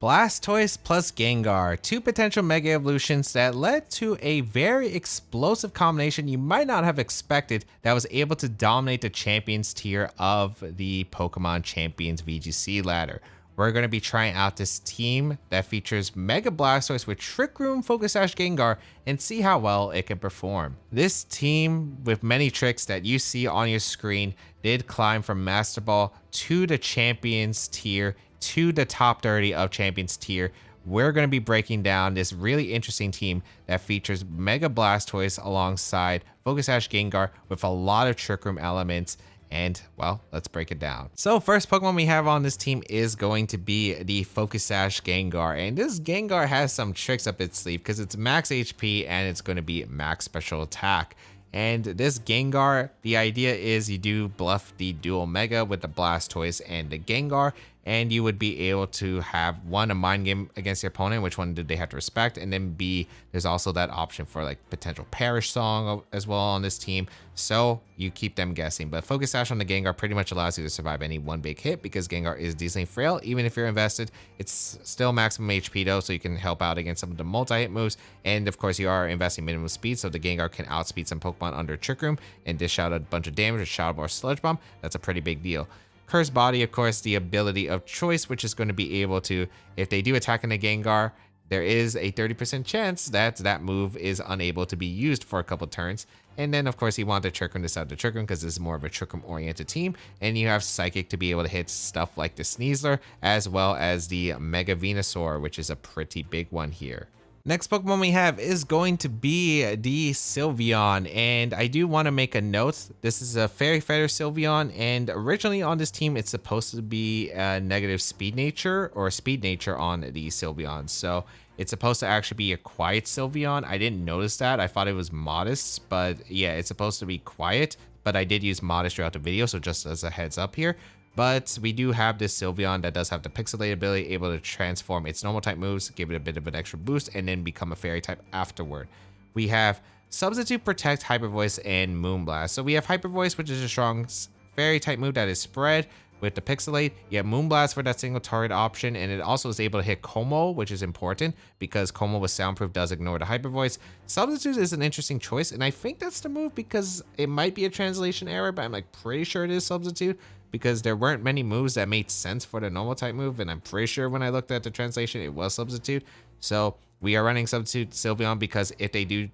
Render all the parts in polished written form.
Blastoise plus Gengar, two potential Mega Evolutions that led to a very explosive combination you might not have expected that was able to dominate the Champions tier of the Pokemon Champions VGC ladder. We're going to be trying out this team that features Mega Blastoise with Trick Room Focus Sash Gengar and see how well it can perform. This team with many tricks that you see on your screen did climb from Master Ball to the Champions tier to the top 30 of Champions tier. We're going to be breaking down this really interesting team that features Mega Blastoise alongside Focus Sash Gengar with a lot of Trick Room elements. And, well, let's break it down. So first Pokemon we have on this team is going to be the Focus Sash Gengar. And this Gengar has some tricks up its sleeve because it's max HP and it's going to be max special attack. And this Gengar, the idea is you do bluff the dual Mega with the Blastoise and the Gengar, and you would be able to have one, a mind game against your opponent, which one did they have to respect, and then B, there's also that option for like potential Perish Song as well on this team, so you keep them guessing. But Focus Sash on the Gengar pretty much allows you to survive any one big hit because Gengar is decently frail. Even if you're invested, it's still maximum HP though, so you can help out against some of the multi-hit moves, and of course you are investing minimum speed, so the Gengar can outspeed some Pokemon under Trick Room and dish out a bunch of damage with Shadow Ball or Sludge Bomb. That's a pretty big deal. Cursed Body, of course, the ability of choice, which is going to be able to, if they do attack in a Gengar, there is a 30% chance that that move is unable to be used for a couple turns. And then, of course, you want the Trick Room to set the Trick Room because this is more of a Trick Room oriented team. And you have Psychic to be able to hit stuff like the Sneasler, as well as the Mega Venusaur, which is a pretty big one here. Next Pokemon we have is going to be the Sylveon, and I do want to make a note. This is a Fairy Feather Sylveon, and originally on this team, it's supposed to be a negative speed nature or speed nature on the Sylveon. So it's supposed to actually be a quiet Sylveon. I didn't notice that. I thought it was modest, but yeah, it's supposed to be quiet, but I did use modest throughout the video. So just as a heads up here. But we do have this Sylveon that does have the Pixelate ability, able to transform its normal type moves, give it a bit of an extra boost, and then become a fairy type afterward. We have Substitute, Protect, Hyper Voice, and Moonblast. So we have Hyper Voice, which is a strong fairy type move that is spread with the Pixelate. You have Moonblast for that single target option, and it also is able to hit Como, which is important because Como with Soundproof does ignore the Hyper Voice. Substitute is an interesting choice, and I think that's the move because it might be a translation error, but I'm like pretty sure it is Substitute, because there weren't many moves that made sense for the normal type move, and I'm pretty sure when I looked at the translation, it was Substitute. So we are running Substitute Sylveon because if they do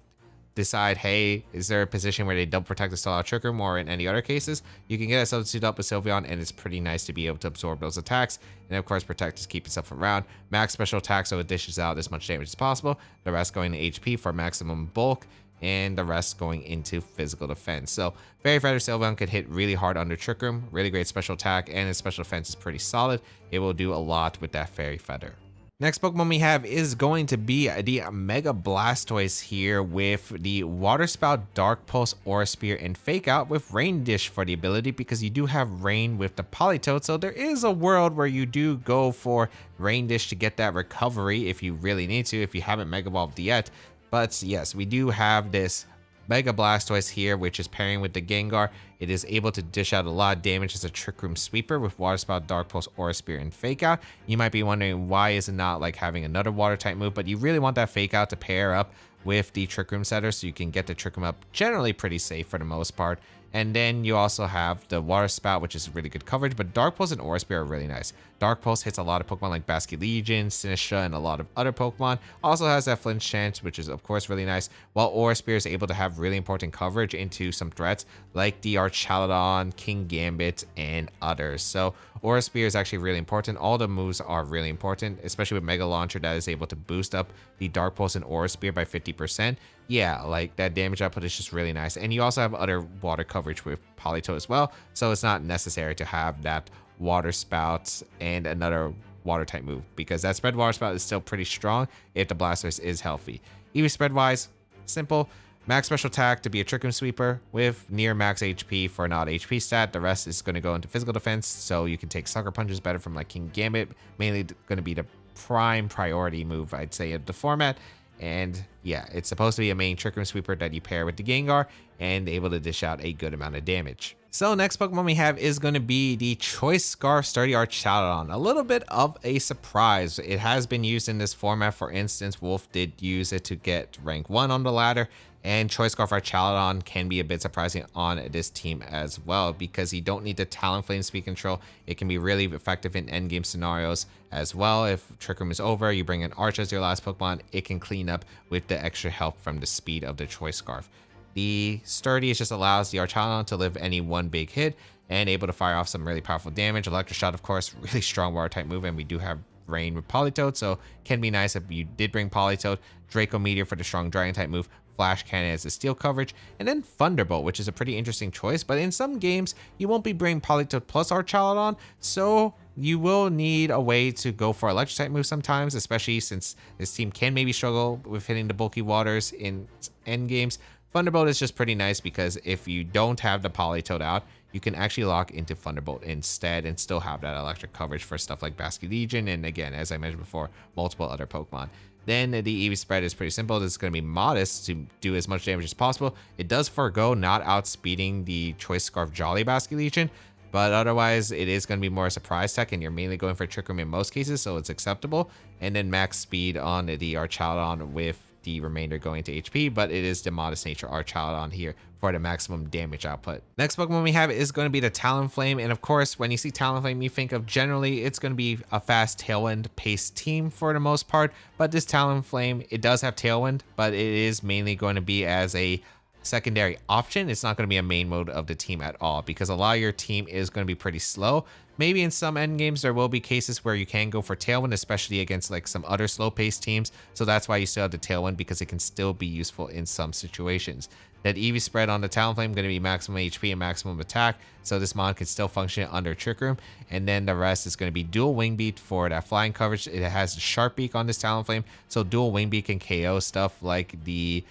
decide, hey, is there a position where they double protect the Stall Trick Room, or in any other cases, you can get a Substitute up with Sylveon, and it's pretty nice to be able to absorb those attacks. And of course, Protect is keep itself around. Max special attack, so it dishes out as much damage as possible. The rest going to HP for maximum bulk, and the rest going into physical defense. So Fairy Feather Sylveon could hit really hard under Trick Room, really great special attack, and its special defense is pretty solid. It will do a lot with that Fairy Feather. Next Pokemon we have is going to be the Mega Blastoise here with the Water Spout, Dark Pulse, Aura Spear, and Fake Out with Rain Dish for the ability because you do have Rain with the Politoed. So there is a world where you do go for Rain Dish to get that recovery if you really need to, if you haven't Mega Evolved yet. But yes, we do have this Mega Blastoise here, which is pairing with the Gengar. It is able to dish out a lot of damage as a Trick Room sweeper with Water Spout, Dark Pulse, Aura Spear, and Fake Out. You might be wondering why is it not like having another water type move, but you really want that Fake Out to pair up with the Trick Room setter so you can get the Trick Room up generally pretty safe for the most part. And then you also have the Water Spout, which is really good coverage, but Dark Pulse and Aura Spear are really nice. Dark Pulse hits a lot of Pokemon like Basculegion, Sinistra, and a lot of other Pokemon. Also has that Flinch chance, which is of course really nice, while Aura Spear is able to have really important coverage into some threats like the Archaludon, King Gambit, and others. So Aura Spear is actually really important. All the moves are really important, especially with Mega Launcher that is able to boost up the Dark Pulse and Aura Spear by 50%. Yeah, like that damage output is just really nice. And you also have other water coverage with Politoed as well, so it's not necessary to have that Water Spout and another water type move because that Spread Water Spout is still pretty strong if the Blastoise is healthy. EV spread wise, simple. Max special attack to be a Trick Room sweeper with near max HP for an odd HP stat. The rest is going to go into physical defense, so you can take Sucker Punches better from like King Gambit. Mainly going to be the prime priority move, I'd say, of the format. And yeah, it's supposed to be a main Trick Room Sweeper that you pair with the Gengar and able to dish out a good amount of damage. So next Pokemon we have is going to be the Choice Scarf Sturdy Archaludon. A little bit of a surprise. It has been used in this format. For instance, Wolf did use it to get rank 1 on the ladder, and Choice Scarf Archaludon can be a bit surprising on this team as well because you don't need the Talonflame speed control. It can be really effective in endgame scenarios as well. If Trick Room is over, you bring in Arch as your last Pokemon, it can clean up with the extra help from the speed of the Choice Scarf. The Sturdy just allows the Archaludon to live any one big hit and able to fire off some really powerful damage. Electric Shot, of course, really strong water type move, and we do have Rain with Politoed, so can be nice if you did bring Politoed. Draco Meteor for the strong Dragon type move. Flash Cannon as the steel coverage, and then Thunderbolt, which is a pretty interesting choice. But in some games, you won't be bringing Politoed plus Archaludon, so you will need a way to go for electric type moves sometimes, especially since this team can maybe struggle with hitting the bulky waters in end games. Thunderbolt is just pretty nice because if you don't have the Politoed out, you can actually lock into Thunderbolt instead and still have that electric coverage for stuff like Basculegion and, again, as I mentioned before, multiple other Pokemon. Then the EV spread is pretty simple. This is going to be modest to do as much damage as possible. It does forego not outspeeding the Choice Scarf Jolly Basculegion, but otherwise it is going to be more a surprise tech, and you're mainly going for Trick Room in most cases, so it's acceptable. And then max speed on the Archaludon with the remainder going to HP, but it is the modest nature Archaludon here for the maximum damage output. Next Pokemon we have is going to be the Talonflame, and of course when you see Talonflame you think of generally it's going to be a fast Tailwind paced team for the most part, but this Talonflame, it does have Tailwind, but it is mainly going to be as a secondary option. It's not going to be a main mode of the team at all because a lot of your team is going to be pretty slow. Maybe in some end games there will be cases where you can go for Tailwind, especially against like some other slow paced teams, so that's why you still have the Tailwind, because it can still be useful in some situations. That EV spread on the Talonflame going to be maximum HP and maximum attack, so this mon can still function under Trick Room. And then the rest is going to be dual Wing Beat for that flying coverage. It has the Sharp Beak on this Talonflame, so dual Wing Beat can KO stuff like the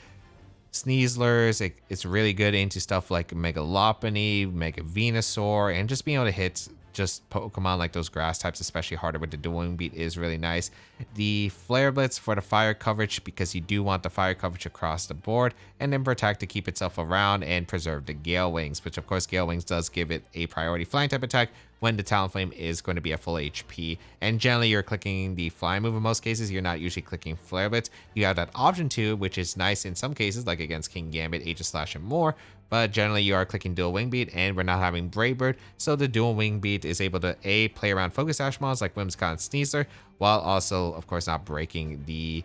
Sneaslers. It's really good into stuff like Mega Lopunny, Mega Venusaur, and just being able to hit just Pokemon like those grass types, especially harder with the dual Wing Beat, is really nice. The Flare Blitz for the fire coverage, because you do want the fire coverage across the board, and then Protect to keep itself around and preserve the Gale Wings, which of course Gale Wings does give it a priority flying type attack when the Talonflame is going to be at full HP. And generally you're clicking the fly move in most cases. You're not usually clicking Flare Blitz. You have that option too, which is nice in some cases, like against King Gambit, Aegis Slash, and more. But generally you are clicking dual Wing Beat, and we're not having Brave Bird, so the dual Wing Beat is able to play around Focus Sash mons like Whimsicott and Sneasler, while also of course not breaking the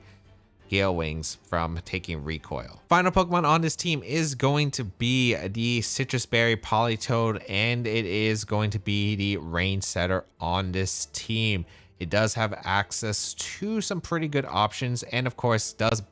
Gale Wings from taking recoil. Final Pokemon on this team is going to be the Citrus Berry Politoed, and it is going to be the Rain Setter on this team. It does have access to some pretty good options, and of course does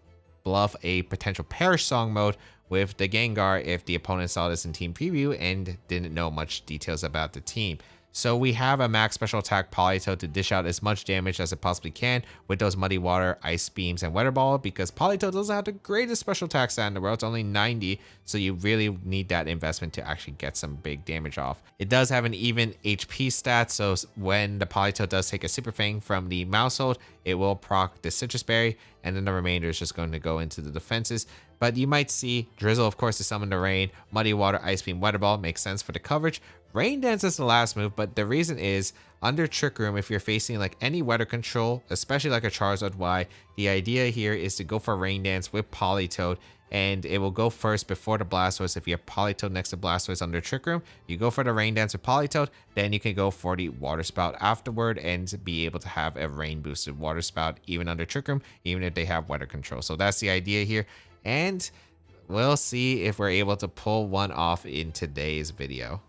bluff a potential Perish Song mode with the Gengar if the opponent saw this in team preview and didn't know much details about the team. So we have a max special attack Politoed to dish out as much damage as it possibly can with those Muddy Water, Ice Beams, and Weather Ball, because Politoed doesn't have the greatest special attack stat in the world. It's only 90, so you really need that investment to actually get some big damage off. It does have an even HP stat, so when the Politoed does take a Super Fang from the Mousehold, it will proc the Citrus Berry, and then the remainder is just going to go into the defenses. But you might see Drizzle, of course, to summon the Rain, Muddy Water, Ice Beam, Weather Ball makes sense for the coverage. Rain Dance is the last move, but the reason is under Trick Room, if you're facing like any weather control, especially like a Charizard Y, the idea here is to go for Rain Dance with Politoed, and it will go first before the Blastoise. If you have Politoed next to Blastoise under Trick Room, you go for the Rain Dance with Politoed, then you can go for the Water Spout afterward and be able to have a rain boosted Water Spout even under Trick Room, even if they have weather control. So that's the idea here, and we'll see if we're able to pull one off in today's video.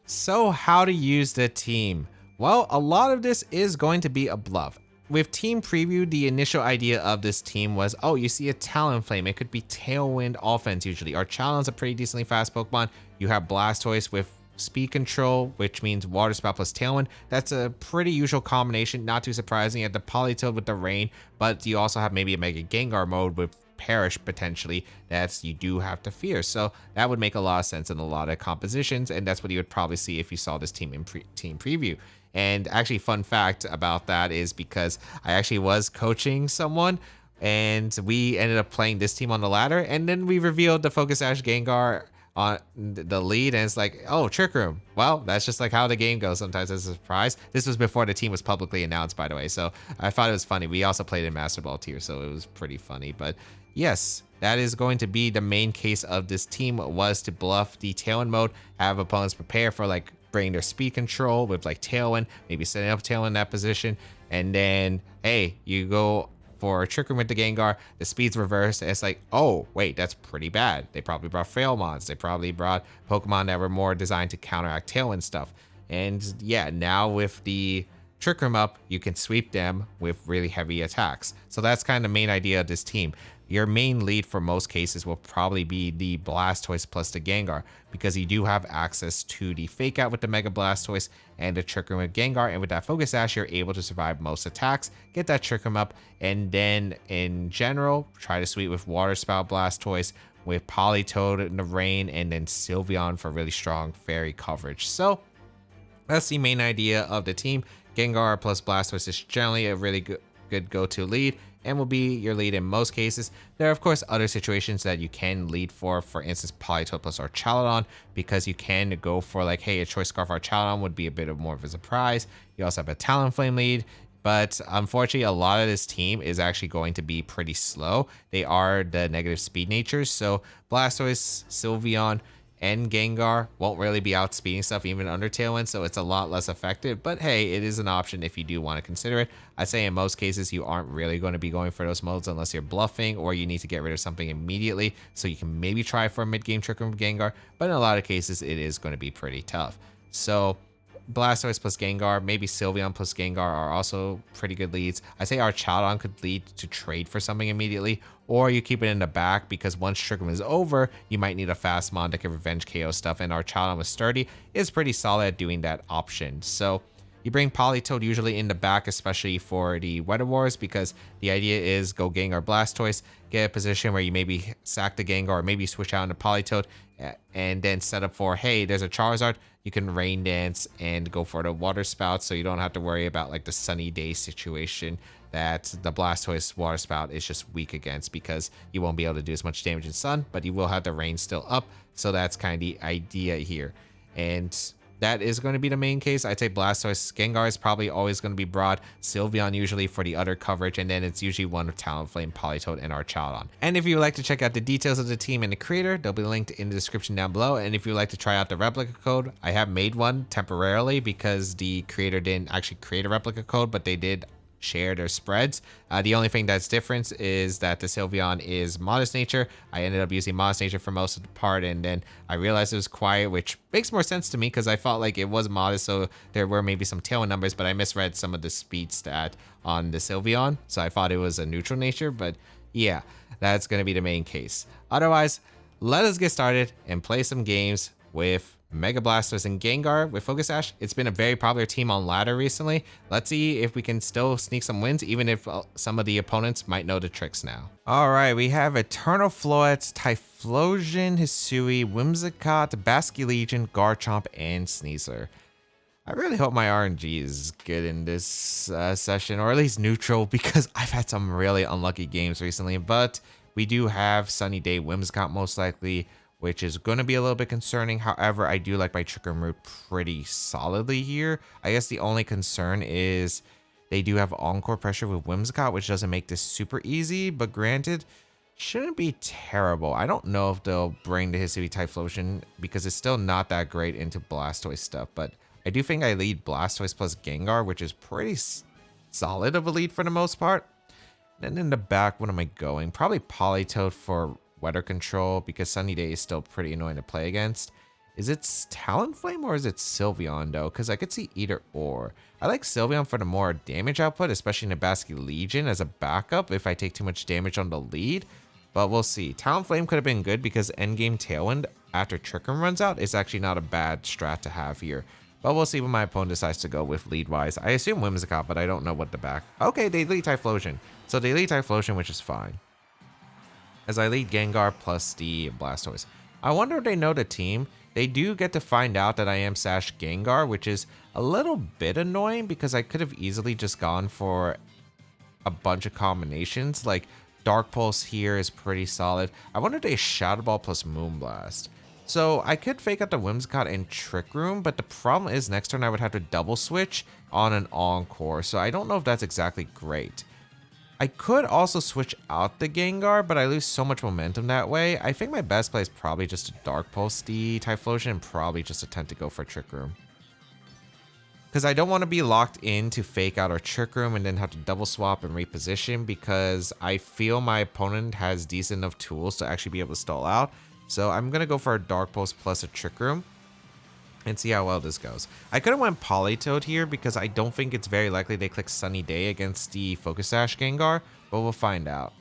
So how to use the team? Well, a lot of this is going to be a bluff. With team preview, the initial idea of this team was, oh, you see a Talonflame, it could be Tailwind offense usually. Archaludon's a pretty decently fast Pokemon. You have Blastoise with speed control, which means Water Spout plus Tailwind. That's a pretty usual combination, not too surprising. You have the Politoed with the Rain, but you also have maybe a Mega Gengar mode with Perish potentially that you do have to fear. So that would make a lot of sense in a lot of compositions, and that's what you would probably see if you saw this team in team preview. And actually, fun fact about that is because I actually was coaching someone and we ended up playing this team on the ladder, and then we revealed the Focus Sash Gengar on the lead, and it's like, oh, Trick Room. Well, that's just like how the game goes sometimes as a surprise. This was before the team was publicly announced, by the way, so I thought it was funny. We also played in Master Ball tier, so it was pretty funny. But yes, that is going to be the main case of this team, was to bluff the Tailwind mode, have opponents prepare for like bringing their speed control with like Tailwind, maybe setting up Tailwind in that position, and then, hey, you go for Trick Room with the Gengar, the speed's reversed, and it's like, oh, wait, that's pretty bad. They probably brought fail mods. They probably brought Pokemon that were more designed to counteract Tailwind stuff. And yeah, now with the Trick Room up, you can sweep them with really heavy attacks. So that's kind of the main idea of this team. Your main lead for most cases will probably be the Blastoise plus the Gengar, because you do have access to the Fake Out with the Mega Blastoise and the Trick Room with Gengar, and with that Focus Sash, you're able to survive most attacks, get that Trick Room up, and then in general, try to sweep with Water Spout Blastoise, with Politoed in the rain, and then Sylveon for really strong fairy coverage. So that's the main idea of the team. Gengar plus Blastoise is generally a really good go-to lead, and will be your lead in most cases. There are of course other situations that you can lead for instance Politoed plus Archaludon, because you can go for like, hey, a Choice Scarf Archaludon would be a bit of more of a surprise. You also have a Talonflame lead, but unfortunately a lot of this team is actually going to be pretty slow. They are the negative speed natures, so Blastoise, Sylveon, and Gengar won't really be outspeeding stuff even under Tailwind, so it's a lot less effective. But hey, it is an option if you do want to consider it. I'd say in most cases you aren't really going to be going for those modes unless you're bluffing or you need to get rid of something immediately, so you can maybe try for a mid-game Trick Room Gengar, but in a lot of cases it is going to be pretty tough. So Blastoise plus Gengar, maybe Sylveon plus Gengar are also pretty good leads. I say Archaludon could lead to trade for something immediately, or you keep it in the back because once Trick Room is over, you might need a fast mod that can revenge KO stuff, and Archaludon with Sturdy is pretty solid at doing that option. So you bring Politoed usually in the back, especially for the Weather Wars, because the idea is go Gengar Blastoise, get a position where you maybe sack the Gengar or maybe switch out into Politoed, and then set up for, hey, there's a Charizard, you can Rain Dance and go for the Water Spout, so you don't have to worry about like the sunny day situation that the Blastoise Water Spout is just weak against, because you won't be able to do as much damage in sun, but you will have the rain still up. So that's kind of the idea here. And that is going to be the main case. I'd say Blastoise, Gengar is probably always going to be broad. Sylveon usually for the other coverage, and then it's usually one of Talonflame, Politoed, and Archaludon. And if you would like to check out the details of the team and the creator, they'll be linked in the description down below. And if you would like to try out the replica code, I have made one temporarily because the creator didn't actually create a replica code, but they did share their spreads. The only thing that's different is that the Sylveon is Modest Nature. I ended up using Modest Nature for most of the part, and then I realized it was Quiet, which makes more sense to me because I felt like it was Modest, so there were maybe some Tailwind numbers, but I misread some of the speed stat on the Sylveon, so I thought it was a Neutral Nature. But yeah, that's going to be the main case. Otherwise, let us get started and play some games with Mega Blastoise and Gengar with Focus Sash. It's been a very popular team on ladder recently. Let's see if we can still sneak some wins, even if some of the opponents might know the tricks now. All right, we have Eternal Floette, Typhlosion, Hisui, Whimsicott, Basculegion, Garchomp, and Sneasler. I really hope my RNG is good in this session, or at least neutral, because I've had some really unlucky games recently. But we do have Sunny Day Whimsicott most likely, which is going to be a little bit concerning. However, I do like my Trick Room route pretty solidly here. I guess the only concern is they do have Encore Pressure with Whimsicott, which doesn't make this super easy, but granted, shouldn't be terrible. I don't know if they'll bring the Hisui Typhlosion because it's still not that great into Blastoise stuff, but I do think I lead Blastoise plus Gengar, which is pretty solid of a lead for the most part. Then in the back, what am I going? Probably Politoed for weather control, because Sunny Day is still pretty annoying to play against. Is it Talonflame or is it Sylveon though? Because I could see either or. I like Sylveon for the more damage output, especially in a Basculegion as a backup if I take too much damage on the lead. But we'll see. Talonflame could have been good because endgame Tailwind after Trick Room runs out is actually not a bad strat to have here. But we'll see what my opponent decides to go with lead-wise. I assume Whimsicott, but I don't know what the back... Okay, they lead Typhlosion. So they lead Typhlosion, which is fine, as I lead Gengar plus the Blastoise. I wonder if they know the team. They do get to find out that I am Sash Gengar, which is a little bit annoying because I could have easily just gone for a bunch of combinations. Like Dark Pulse here is pretty solid. I wanted a Shadow Ball plus Moonblast. So I could fake out the Whimsicott and Trick Room, but the problem is next turn I would have to double switch on an Encore, so I don't know if that's exactly great. I could also switch out the Gengar, but I lose so much momentum that way. I think my best play is probably just to Dark Pulse the Typhlosion and probably just attempt to go for Trick Room. Because I don't want to be locked in to fake out our Trick Room and then have to double swap and reposition, because I feel my opponent has decent enough tools to actually be able to stall out. So I'm going to go for a Dark Pulse plus a Trick Room and see how well this goes. I could have went Politoed here because I don't think it's very likely they click Sunny Day against the Focus Sash Gengar, but we'll find out.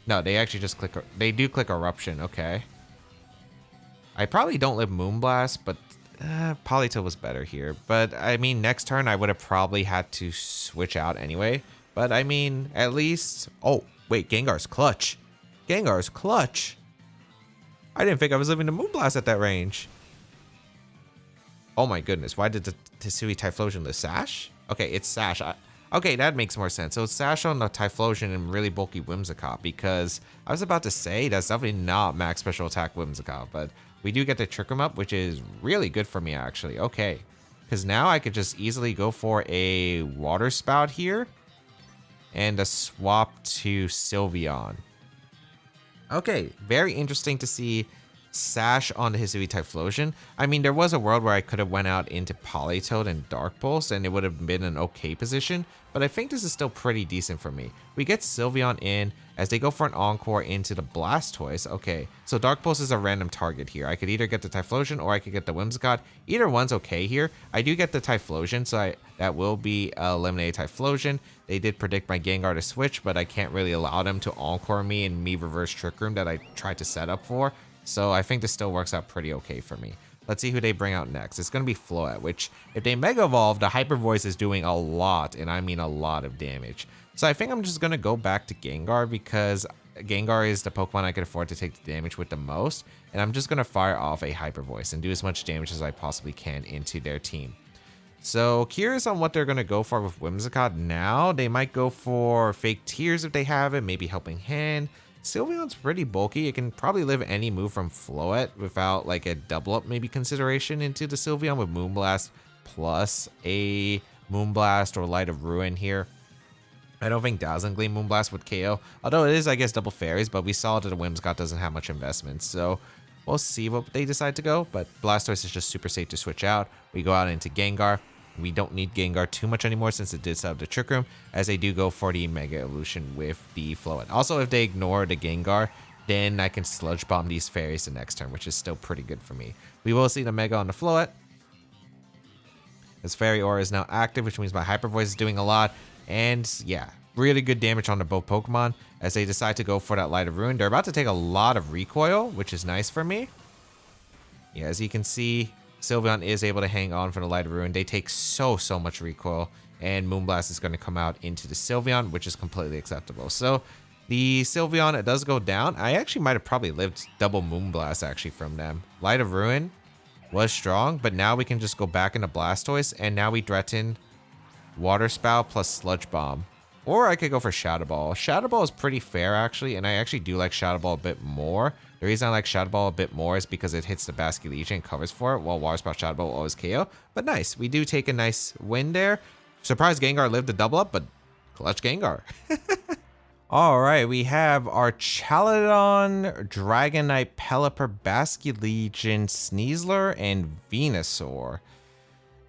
No, they actually just click, they do click Eruption, okay. I probably don't live Moonblast, but Politoed was better here. But I mean, next turn I would have probably had to switch out anyway. But I mean, at least, oh, wait, Gengar's clutch. Gengar's clutch. I didn't think I was living the Moonblast at that range. Oh my goodness, why did the Tisui Typhlosion live Sash? Okay, it's Sash. Okay, that makes more sense. So it's Sash on the Typhlosion and really bulky Whimsicott, because I was about to say that's definitely not max special attack Whimsicott, but we do get the Trick Room up, which is really good for me actually. Okay, because now I could just easily go for a Water Spout here and a swap to Sylveon. Okay, very interesting to see Sash on the Hisui Typhlosion. I mean, there was a world where I could have went out into Politoed and Dark Pulse and it would have been an okay position, but I think this is still pretty decent for me. We get Sylveon in as they go for an Encore into the Blastoise. Okay, so Dark Pulse is a random target here. I could either get the Typhlosion or I could get the Whimsicott. Either one's okay here. I do get the Typhlosion, so that will be eliminated Typhlosion. They did predict my Gengar to switch, but I can't really allow them to Encore me and me reverse Trick Room that I tried to set up for. So I think this still works out pretty okay for me. Let's see who they bring out next. It's going to be Floette, which if they Mega Evolve, the Hyper Voice is doing a lot, and I mean a lot of damage. So I think I'm just going to go back to Gengar because Gengar is the Pokemon I can afford to take the damage with the most. And I'm just going to fire off a Hyper Voice and do as much damage as I possibly can into their team. So curious on what they're going to go for with Whimsicott now. They might go for Fake Tears if they have it, maybe Helping Hand. Sylveon's pretty bulky. It can probably live any move from Floette without like a double up maybe consideration into the Sylveon with Moonblast plus a Moonblast or Light of Ruin here. I don't think Dazzling Gleam Moonblast would KO, although it is, I guess, double fairies, but we saw that the Whimsicott doesn't have much investment, so we'll see what they decide to go. But Blastoise is just super safe to switch out. We go out into Gengar. We don't need Gengar too much anymore since it did set up the Trick Room, as they do go for the Mega Evolution with the Floette. Also, if they ignore the Gengar, then I can Sludge Bomb these fairies the next turn, which is still pretty good for me. We will see the Mega on the Floette. This Fairy Aura is now active, which means my Hyper Voice is doing a lot. And yeah, really good damage on the both Pokemon as they decide to go for that Light of Ruin. They're about to take a lot of recoil, which is nice for me. Yeah, as you can see, Sylveon is able to hang on for the Light of Ruin. They take so much recoil, and Moonblast is going to come out into the Sylveon, which is completely acceptable. So the Sylveon, it does go down. I actually might have probably lived double Moonblast actually from them. Light of Ruin was strong, but now we can just go back into Blastoise, and now we threaten Water Spout plus Sludge Bomb. Or I could go for Shadow Ball. Shadow Ball is pretty fair actually, and I actually do like Shadow Ball a bit more. The reason I like Shadow Ball a bit more is because it hits the Basculegion and covers for it, while Water Spout Shadow Ball will always KO. But nice, we do take a nice win there. Surprised Gengar lived the double up, but clutch Gengar. Alright, we have Archaludon, Dragonite, Pelipper, Basculegion, Sneasler, and Venusaur.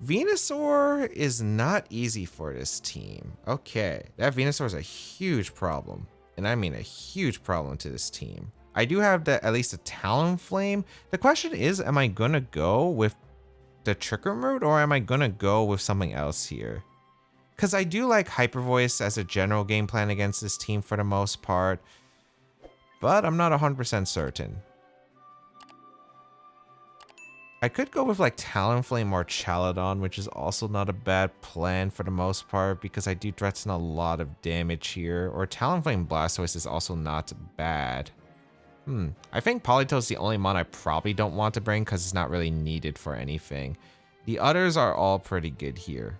Venusaur is not easy for this team. Okay, that Venusaur is a huge problem. And I mean a huge problem to this team. I do have at least a Talonflame. The question is, am I going to go with the Trick Room route or am I going to go with something else here? Because I do like Hyper Voice as a general game plan against this team for the most part. But I'm not 100% certain. I could go with like Talonflame or Archaludon, which is also not a bad plan for the most part because I do threaten a lot of damage here. Or Talonflame Blastoise is also not bad. I think Politoed is the only mon I probably don't want to bring because it's not really needed for anything. The others are all pretty good here.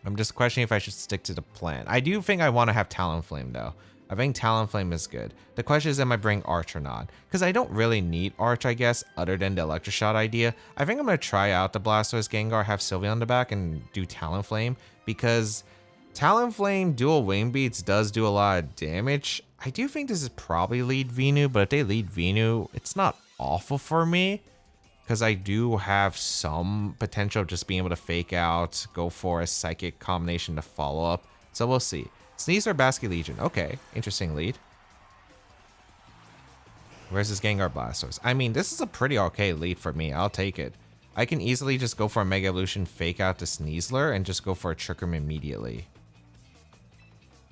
I'm just questioning if I should stick to the plan. I do think I want to have Talonflame though. I think Talonflame is good. The question is, am I bring Arch or not? Because I don't really need Arch, I guess, other than the Electric Shot idea. I think I'm going to try out the Blastoise Gengar, have Sylveon on the back, and do Talonflame. Because Talonflame dual wing beats does do a lot of damage. I do think this is probably lead Venu, but if they lead Venu, it's not awful for me. Because I do have some potential of just being able to fake out, go for a Psychic combination to follow up. So we'll see. Sneeze or Basculegion? Okay, interesting lead. Where's this Gengar Blastoise? I mean, this is a pretty okay lead for me. I'll take it. I can easily just go for a Mega Evolution, fake out to Sneasler, and just go for a Trick Room immediately.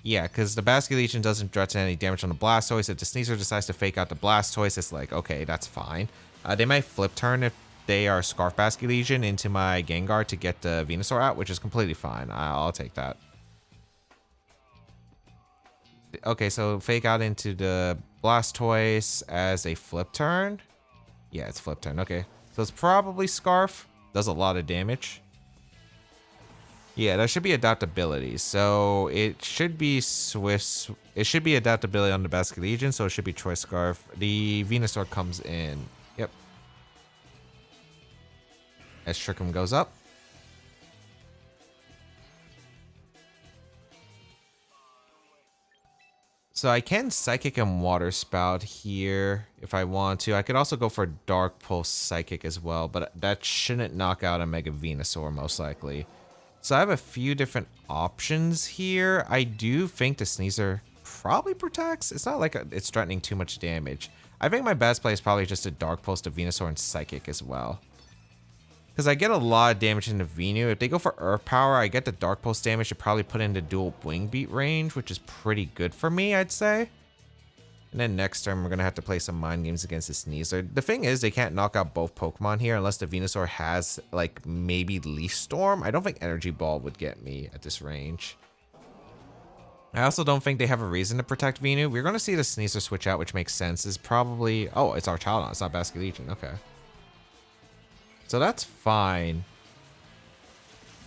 Yeah, because the Basculegion doesn't threaten any damage on the Blastoise. If the Sneasler decides to fake out the Blastoise, it's like, okay, that's fine. They might flip turn if they are Scarf Basculegion into my Gengar to get the Venusaur out, which is completely fine. I'll take that. Okay, so fake out into the Blastoise as a flip turn. Yeah, it's flip turn. Okay, so it's probably Scarf. Does a lot of damage. Yeah, that should be adaptability. So it should be Swift. It should be adaptability on the Basculegion, so it should be Choice Scarf. The Venusaur comes in. Yep. As Trick Room goes up. So I can Psychic and Water Spout here if I want to. I could also go for Dark Pulse Psychic as well, but that shouldn't knock out a Mega Venusaur most likely. So I have a few different options here. I do think the Sneasler probably protects. It's not like it's threatening too much damage. I think my best play is probably just a Dark Pulse to Venusaur and Psychic as well. Because I get a lot of damage into Venu. If they go for Earth Power, I get the Dark Pulse damage to probably put into dual Wing Beat range, which is pretty good for me, I'd say. And then next turn, we're going to have to play some Mind Games against the Sneasler. The thing is, they can't knock out both Pokemon here unless the Venusaur has, like, maybe Leaf Storm. I don't think Energy Ball would get me at this range. I also don't think they have a reason to protect Venu. We're going to see the Sneasler switch out, which makes sense. It's probably... Oh, it's Archaludon. It's not Basculegion. Okay. So that's fine.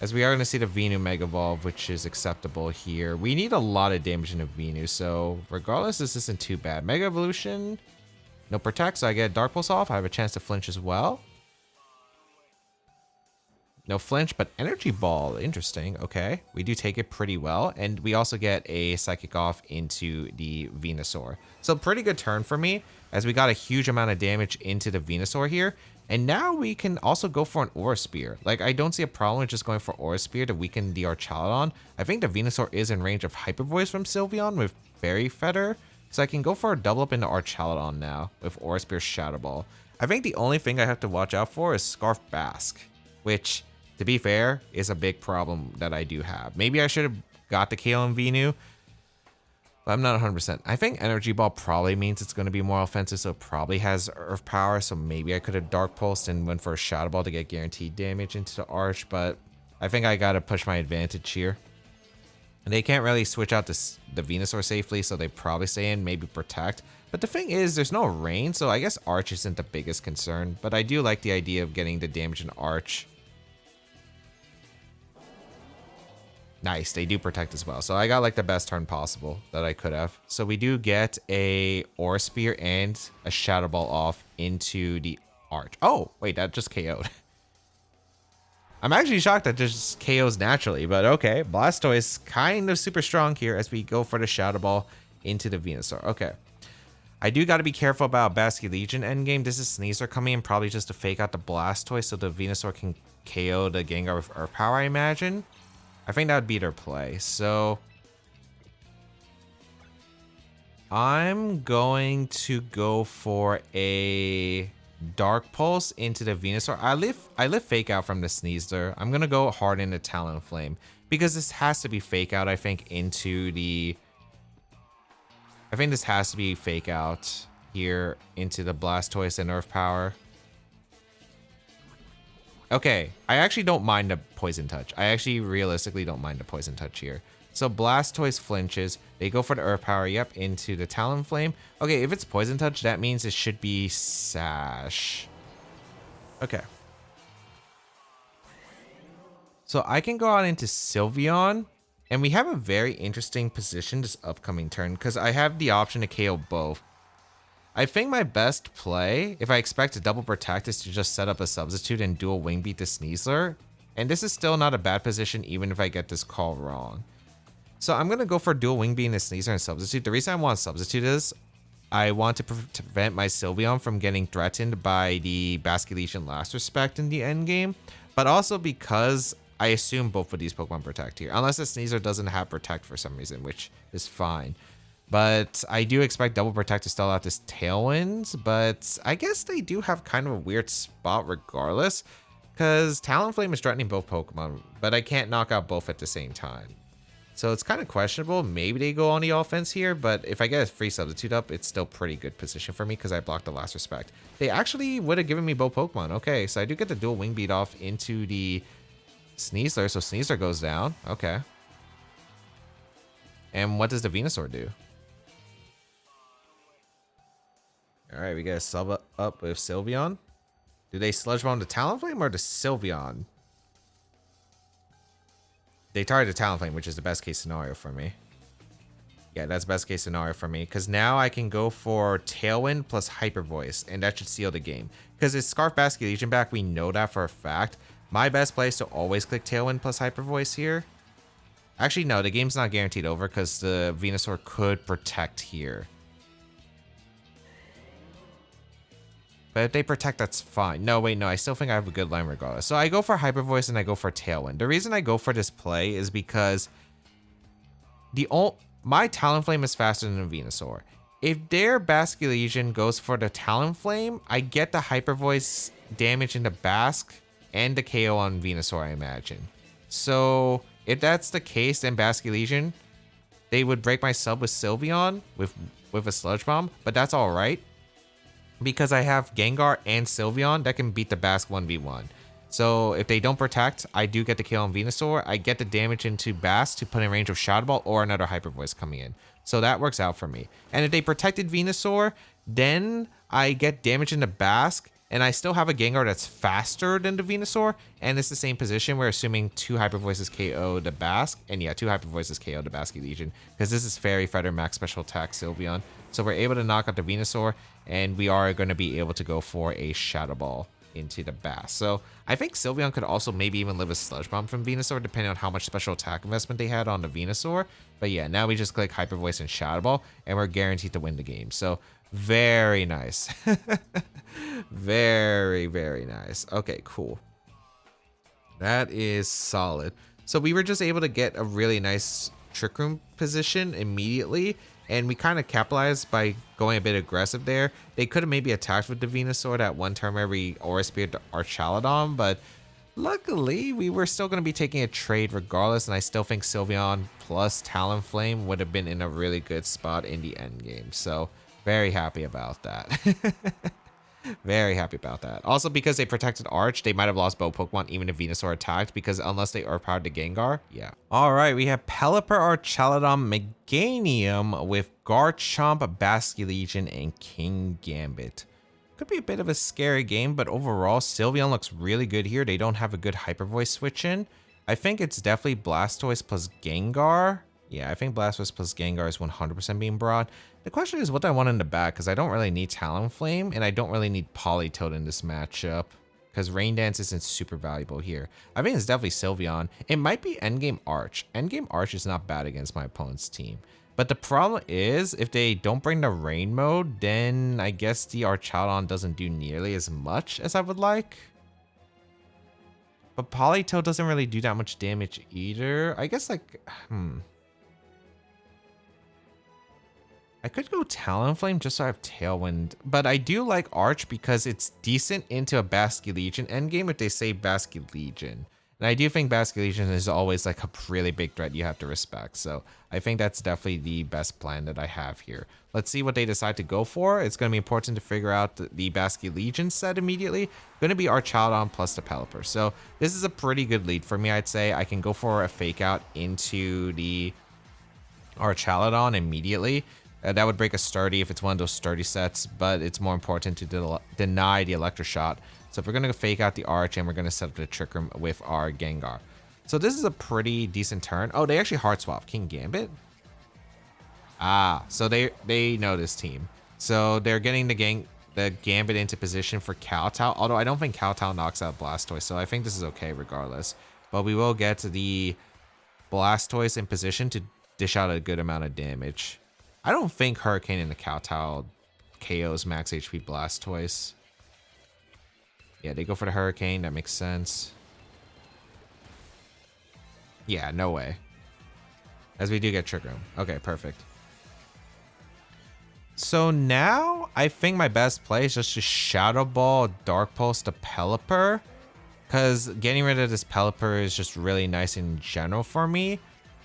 As we are going to see the Venu Mega Evolve, which is acceptable here. We need a lot of damage into Venu, so regardless, this isn't too bad. Mega Evolution, no Protect, so I get Dark Pulse off. I have a chance to flinch as well. No flinch, but Energy Ball, interesting. Okay, we do take it pretty well, and we also get a Psychic off into the Venusaur. So pretty good turn for me, as we got a huge amount of damage into the Venusaur here. And now we can also go for an Aura Spear. Like, I don't see a problem with just going for Aura Spear to weaken the Archaludon. I think the Venusaur is in range of Hyper Voice from Sylveon with Fairy Feather. So I can go for a double up into Archaludon now with Aura Spear Shadow Ball. I think the only thing I have to watch out for is Scarf Bask, which, to be fair, is a big problem that I do have. Maybe I should have got the KO and Venu, but I'm not 100%. I think Energy Ball probably means it's going to be more offensive, so it probably has Earth Power, so maybe I could have Dark Pulsed and went for a Shadow Ball to get guaranteed damage into the Arch, but I think I got to push my advantage here. And they can't really switch out the Venusaur safely, so they probably stay in, maybe Protect. But the thing is, there's no rain, so I guess Arch isn't the biggest concern, but I do like the idea of getting the damage in Arch. Nice, they do protect as well. So I got like the best turn possible that I could have. So we do get a Aura Spear and a Shadow Ball off into the Arch. Oh, wait, that just KO'd. I'm actually shocked that just KOs naturally, but okay. Blastoise kind of super strong here as we go for the Shadow Ball into the Venusaur. Okay. I do got to be careful about Basculegion endgame. This is Sneasler coming in probably just to fake out the Blastoise so the Venusaur can KO the Gengar with Earth Power, I imagine. I think that would be their play. So I'm going to go for a Dark Pulse into the Venusaur. I live Fake Out from the Sneasler. I'm going to go hard into Talonflame because this has to be Fake Out, I think, into the... I think this has to be Fake Out here into the Blastoise and Earth Power. Okay, I actually don't mind the Poison Touch. I actually realistically don't mind the Poison Touch here. So Blastoise flinches. They go for the Earth Power, yep, into the Talonflame. Okay, if it's Poison Touch, that means it should be Sash. Okay. So I can go out into Sylveon, and we have a very interesting position this upcoming turn because I have the option to KO both. I think my best play, if I expect a double protect, is to just set up a substitute and dual wing beat the Sneasler. And this is still not a bad position even if I get this call wrong. So I'm going to go for dual wing beat the Sneasler and substitute. The reason I want substitute is I want to prevent my Sylveon from getting threatened by the Basculegion Last Respect in the end game, but also because I assume both of these Pokemon protect here, unless the Sneasler doesn't have protect for some reason, which is fine. But I do expect double protect to stall out this Tailwind, but I guess they do have kind of a weird spot regardless, because Talonflame is threatening both Pokemon, but I can't knock out both at the same time. So it's kind of questionable. Maybe they go on the offense here, but if I get a free substitute up, it's still pretty good position for me because I blocked the Last Respect. They actually would have given me both Pokemon. Okay, so I do get the dual wing beat off into the Sneasler, so Sneasler goes down. Okay. And what does the Venusaur do? Alright, we get a sub up with Sylveon. Do they Sludge Bomb the Talonflame or the Sylveon? They target the Talonflame, which is the best case scenario for me. Yeah, that's best case scenario for me. Because now I can go for Tailwind plus Hyper Voice, and that should seal the game. Because it's Scarf Basculegion back, we know that for a fact. My best play is to always click Tailwind plus Hyper Voice here. Actually, no, the game's not guaranteed over because the Venusaur could protect here. But if they protect, that's fine. No, wait, no, I still think I have a good line regardless. So I go for Hyper Voice and I go for Tailwind. The reason I go for this play is because my Talonflame is faster than the Venusaur. If their Basculegion goes for the Talonflame, I get the Hyper Voice damage into Basque and the KO on Venusaur, I imagine. So if that's the case, then Basculegion, they would break my sub with Sylveon with a Sludge Bomb, but that's all right. Because I have Gengar and Sylveon that can beat the Basque 1v1. So if they don't protect, I do get the kill on Venusaur. I get the damage into Basque to put in range of Shadow Ball or another Hyper Voice coming in. So that works out for me. And if they protected Venusaur, then I get damage into Basque, and I still have a Gengar that's faster than the Venusaur, and it's the same position. We're assuming 2 Hyper Voices KO the Basque, and yeah, 2 Hyper Voices KO the Basculegion, because this is Fairy Feather Max Special Attack Sylveon. So we're able to knock out the Venusaur, and we are going to be able to go for a Shadow Ball into the Basque. So I think Sylveon could also maybe even live a Sludge Bomb from Venusaur, depending on how much special attack investment they had on the Venusaur. But yeah, now we just click Hyper Voice and Shadow Ball, and we're guaranteed to win the game. So very nice. Very, very nice. Okay, cool. That is solid. So we were just able to get a really nice Trick Room position immediately, and we kind of capitalized by going a bit aggressive there. They could have maybe attacked with the Venusaur that one turn where we Aura Speared to Archaludon, but luckily we were still going to be taking a trade regardless, and I still think Sylveon plus Talonflame would have been in a really good spot in the end game. So very happy about that. Very happy about that. Also, because they protected Arch, they might have lost both Pokemon even if Venusaur attacked, because unless they overpowered the Gengar, yeah. Alright, we have Pelipper, Archaludon, Meganium with Garchomp, Basculegion, and King Gambit. Could be a bit of a scary game, but overall, Sylveon looks really good here. They don't have a good Hyper Voice switch in. I think it's definitely Blastoise plus Gengar. Yeah, I think Blastoise plus Gengar is 100% being brought. The question is what I want in the back, because I don't really need Talonflame, and I don't really need Politoed in this matchup, because Rain Dance isn't super valuable here. I think it's definitely Sylveon. It might be Endgame Arch. Endgame Arch is not bad against my opponent's team. But the problem is, if they don't bring the Rain mode, then I guess the Archaludon doesn't do nearly as much as I would like. But Politoed doesn't really do that much damage either. I guess like, I could go Talonflame just so I have Tailwind, but I do like Arch because it's decent into a Basculegion endgame if they say Basculegion. And I do think Basculegion is always like a really big threat you have to respect. So I think that's definitely the best plan that I have here. Let's see what they decide to go for. It's going to be important to figure out the Basculegion set immediately. Going to be Archaludon plus the Pelipper. So this is a pretty good lead for me, I'd say. I can go for a fake out into the Archaludon immediately. That would break a sturdy if it's one of those sturdy sets, but it's more important to deny the Electroshot. So if we're going to fake out the Arch and we're going to set up the Trick Room with our Gengar. So this is a pretty decent turn. Oh, they actually hard swap. King Gambit? Ah, so they know this team. So they're getting the Gambit into position for Kowtow. Although I don't think Kowtow knocks out Blastoise, so I think this is okay regardless. But we will get the Blastoise in position to dish out a good amount of damage. I don't think Hurricane in the Kowtow KOs max HP Blastoise. Yeah, they go for the Hurricane. That makes sense. Yeah, no way. As we do get Trick Room. Okay, perfect. So now I think my best play is just to Shadow Ball Dark Pulse to Pelipper. Because getting rid of this Pelipper is just really nice in general for me.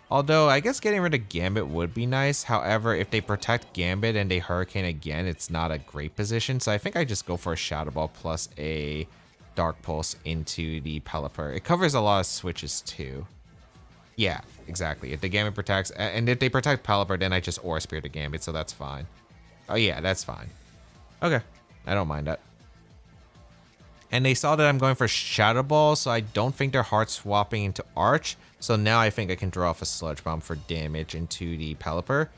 Although I guess getting rid of Gambit would be nice. However, if they protect Gambit and they Hurricane again, it's not a great position. So I think I just go for a Shadow Ball plus a Dark Pulse into the Pelipper. It covers a lot of switches too. Yeah, exactly. If the Gambit protects, and if they protect Pelipper, then I just Aura Spear the Gambit, so that's fine. Oh yeah, that's fine. Okay, I don't mind that. And they saw that I'm going for Shadow Ball, so I don't think they're hard swapping into Arch. So now I think I can draw off a Sludge Bomb for damage into the Pelipper.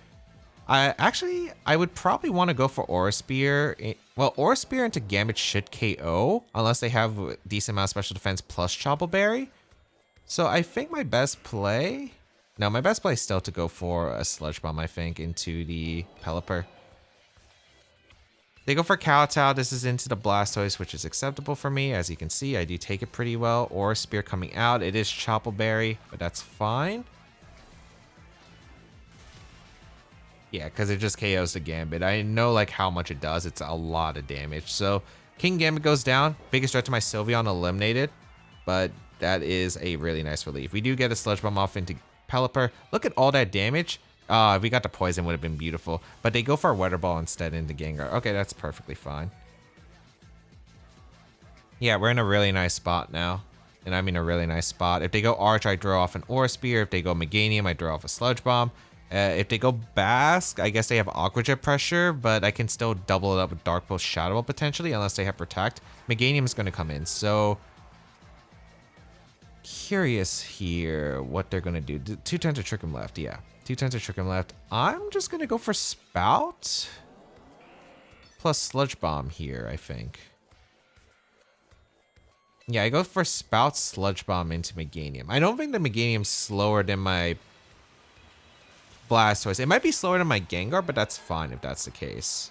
I would probably want to go for Aura Spear. Well, Aura Spear into Gambit should KO, unless they have a decent amount of special defense plus Chople Berry. So I think my best play... No, my best play is still to go for a Sludge Bomb, I think, into the Pelipper. They go for Kowtow. This is into the Blastoise, which is acceptable for me. As you can see, I do take it pretty well. Aura Spear coming out. It is Chople Berry, but that's fine. Yeah, because it just KOs the Gambit. I know like how much it does. It's a lot of damage. So King Gambit goes down. Biggest threat to my Sylveon eliminated. But that is a really nice relief. We do get a Sludge Bomb off into Pelipper. Look at all that damage. If we got the poison, would have been beautiful. But they go for a Weather Ball instead into Gengar. Okay, that's perfectly fine. Yeah, we're in a really nice spot now. And I mean a really nice spot. If they go Arch, I draw off an Aura Spear. If they go Meganium, I draw off a Sludge Bomb. If they go Bask, I guess they have Aqua Jet Pressure, but I can still double it up with Dark Pulse Shadow Ball potentially, unless they have Protect. Meganium is going to come in, so... Curious here what they're going to do. 2 turns of Trick Room left, yeah. 2 turns of Trick Room left. I'm just going to go for Spout plus Sludge Bomb here, I think. Yeah, I go for Spout, Sludge Bomb into Meganium. I don't think the Meganium's slower than my Blastoise. It might be slower than my Gengar, but that's fine if that's the case.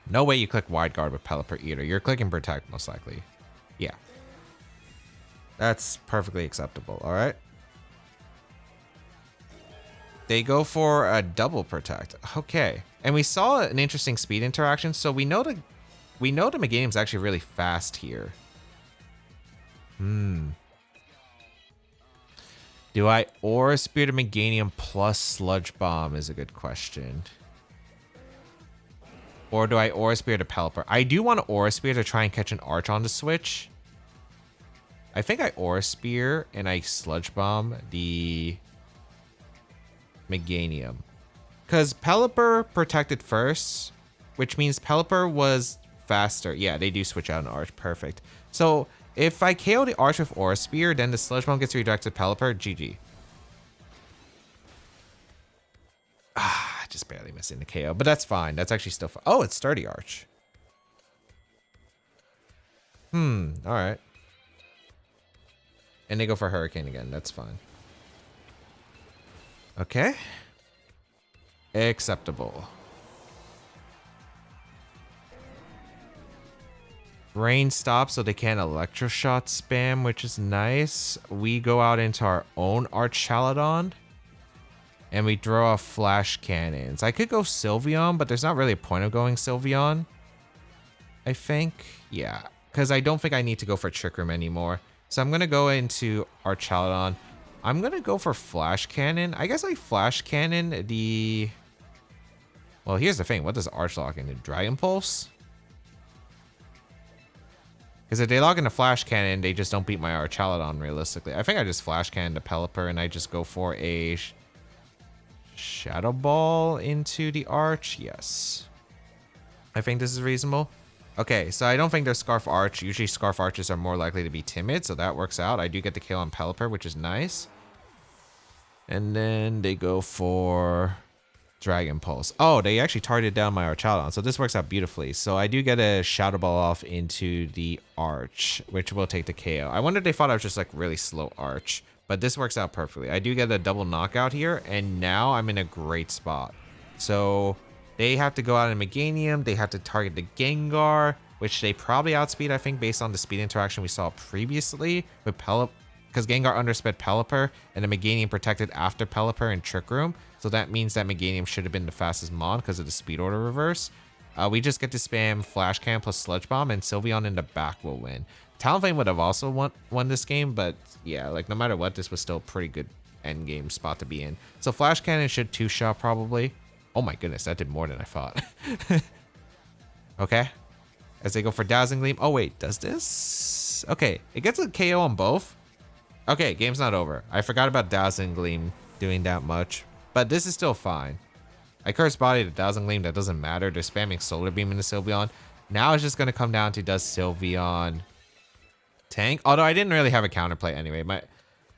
No way you click Wide Guard with Pelipper either. You're clicking Protect most likely. Yeah. That's perfectly acceptable, alright? They go for a double Protect. Okay. And we saw an interesting speed interaction, so we know the Meganium's actually really fast here. Do I Aura Spear to Meganium plus Sludge Bomb is a good question. Or do I Aura Spear to Pelipper? I do want to Aura Spear to try and catch an Arch on the switch. I think I Aura Spear and I Sludge Bomb the Meganium. Because Pelipper protected first, which means Pelipper was faster. Yeah, they do switch out an Arch. Perfect. So if I KO the Arch with Aura Spear, then the Sludge Bomb gets redirected to Pelipper. GG. Just barely missing the KO, but that's fine. That's actually still fine. Oh, it's Sturdy Arch. Alright. And they go for Hurricane again. That's fine. Okay. Acceptable. Rain stops so they can't Electroshot spam, which is nice. We go out into our own Archaludon. And we draw off Flash Cannons. I could go Sylveon, but there's not really a point of going Sylveon. I think. Yeah. Because I don't think I need to go for Trick Room anymore. So I'm going to go into Archaludon. I'm going to go for Flash Cannon. I guess I Flash Cannon the... Well, here's the thing. What does Arch lock into? Dragon Pulse? Because if they log into Flash Cannon, they just don't beat my Archaludon realistically. I think I just Flash Cannon the Pelipper and I just go for a Shadow Ball into the Arch. Yes. I think this is reasonable. Okay, so I don't think there's Scarf Arch. Usually Scarf Arches are more likely to be timid, so that works out. I do get the kill on Pelipper, which is nice. And then they go for Dragon Pulse. Oh, they actually targeted down my Archaludon, so this works out beautifully. So I do get a Shadow Ball off into the Arch, which will take the KO. I wonder if they thought I was just like really slow Arch, but this works out perfectly. I do get a double knockout here, and now I'm in a great spot. So they have to go out in Meganium. They have to target the Gengar, which they probably outspeed, I think, based on the speed interaction we saw previously with Pelipper, because Gengar undersped Pelipper, and the Meganium protected after Pelipper in Trick Room. So that means that Meganium should have been the fastest mon because of the speed order reverse. We just get to spam Flash Cannon plus Sludge Bomb, and Sylveon in the back will win. Talonflame would have also won this game, but yeah, like no matter what, this was still a pretty good end game spot to be in. So Flash Cannon should two-shot probably. Oh my goodness, that did more than I thought. Okay. As they go for Dazzling Gleam. Oh wait, does this? Okay, it gets a KO on both. Okay, game's not over. I forgot about Dazzling Gleam doing that much, but this is still fine. I Curse Body to Dazzling Gleam, that doesn't matter. They're spamming Solar Beam into Sylveon. Now it's just gonna come down to, does Sylveon tank? Although I didn't really have a counterplay anyway.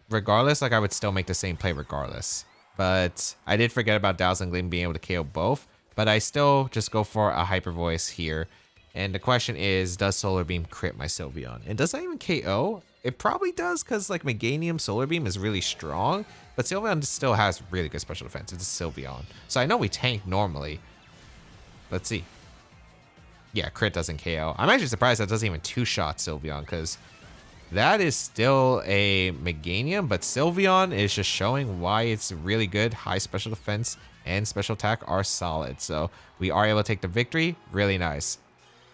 Regardless, like I would still make the same play regardless. But I did forget about Dazzling Gleam being able to KO both. But I still just go for a Hyper Voice here. And the question is, does Solar Beam crit my Sylveon? And does that even KO? It probably does, because like Meganium Solar Beam is really strong, but Sylveon still has really good special defense. It's a Sylveon. So I know we tank normally. Let's see. Yeah, crit doesn't KO. I'm actually surprised that doesn't even two-shot Sylveon, because that is still a Meganium, but Sylveon is just showing why it's really good. High special defense and special attack are solid. So we are able to take the victory. Really nice.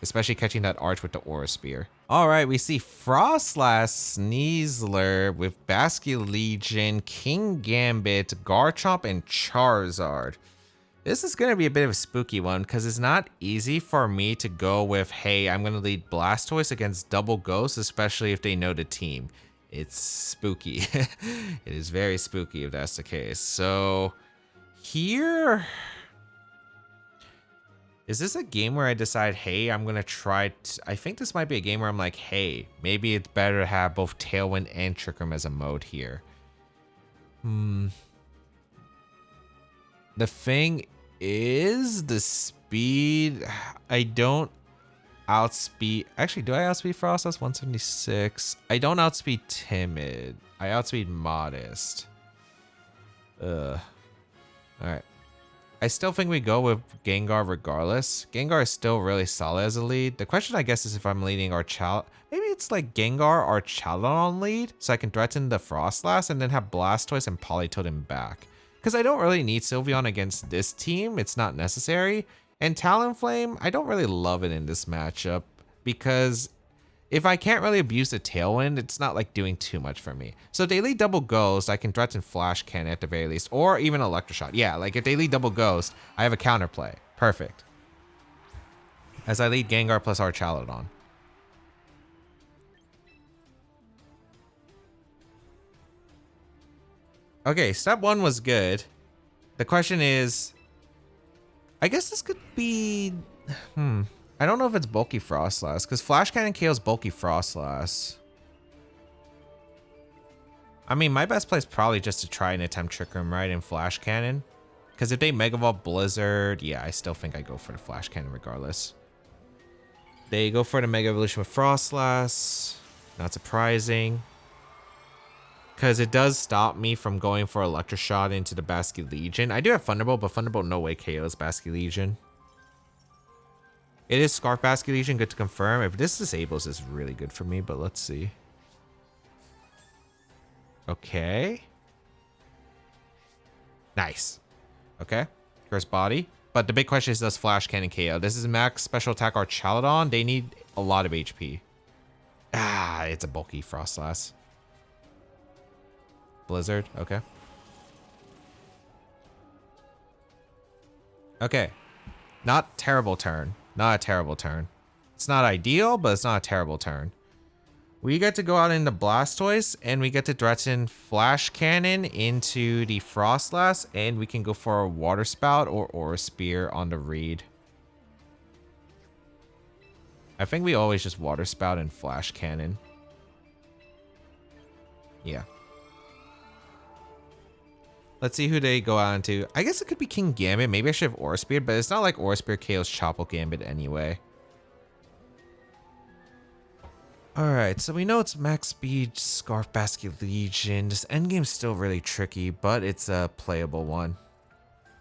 Especially catching that Arch with the Aura Spear. All right, we see Frostlass, Sneasler with Basculegion, King Gambit, Garchomp, and Charizard. This is going to be a bit of a spooky one because it's not easy for me to go with, hey, I'm going to lead Blastoise against Double Ghost, especially if they know the team. It's spooky. It is very spooky if that's the case. So here... Is this a game where I decide, hey, I'm going to try... I think this might be a game where I'm like, hey, maybe it's better to have both Tailwind and Trick Room as a mode here. The thing is, the speed... I don't outspeed... Actually, do I outspeed Frost? That's 176. I don't outspeed Timid. I outspeed Modest. All right. I still think we go with Gengar regardless. Gengar is still really solid as a lead. The question, I guess, is if I'm leading Archaludon. Maybe it's like Gengar Archaludon lead, so I can threaten the Frostlass and then have Blastoise and Politoed in back. Because I don't really need Sylveon against this team. It's not necessary. And Talonflame, I don't really love it in this matchup because if I can't really abuse the Tailwind, it's not like doing too much for me. So if they lead Double Ghost, I can threaten Flash Cannon at the very least, or even Electroshock. Yeah, like if they lead Double Ghost, I have a counterplay. Perfect. As I lead Gengar plus Archaludon. Okay, step one was good. The question is, I guess this could be, I don't know if it's bulky Frostlass, because Flash Cannon KOs bulky Frostlass. I mean, my best play is probably just to try and attempt Trick Room, right, in Flash Cannon. Because if they Mega Evolve Blizzard, yeah, I still think I go for the Flash Cannon regardless. They go for the Mega Evolution with Frostlass. Not surprising. Because it does stop me from going for Electroshot into the Basculegion. I do have Thunderbolt, but Thunderbolt no way KOs Basculegion. It is Scarf Basculegion, good to confirm. If this disables, this is really good for me, but let's see. Okay. Nice. Okay. Curse Body. But the big question is, does Flash Cannon KO? This is max special attack Archaludon. They need a lot of HP. Ah, it's a bulky Frostlass. Blizzard, okay. Okay. Not terrible turn. Not a terrible turn. It's not ideal, but it's not a terrible turn. We get to go out into Blastoise, and we get to threaten Flash Cannon into the Frostlass, and we can go for a Water Spout or Aura Spear on the read. I think we always just Water Spout and Flash Cannon. Yeah. Let's see who they go on to. I guess it could be King Gambit. Maybe I should have Aura Spear, but it's not like Aura Spear KOs Chople Gambit anyway. Alright, so we know it's max speed, Scarf Basket Legion. This endgame's still really tricky, but it's a playable one.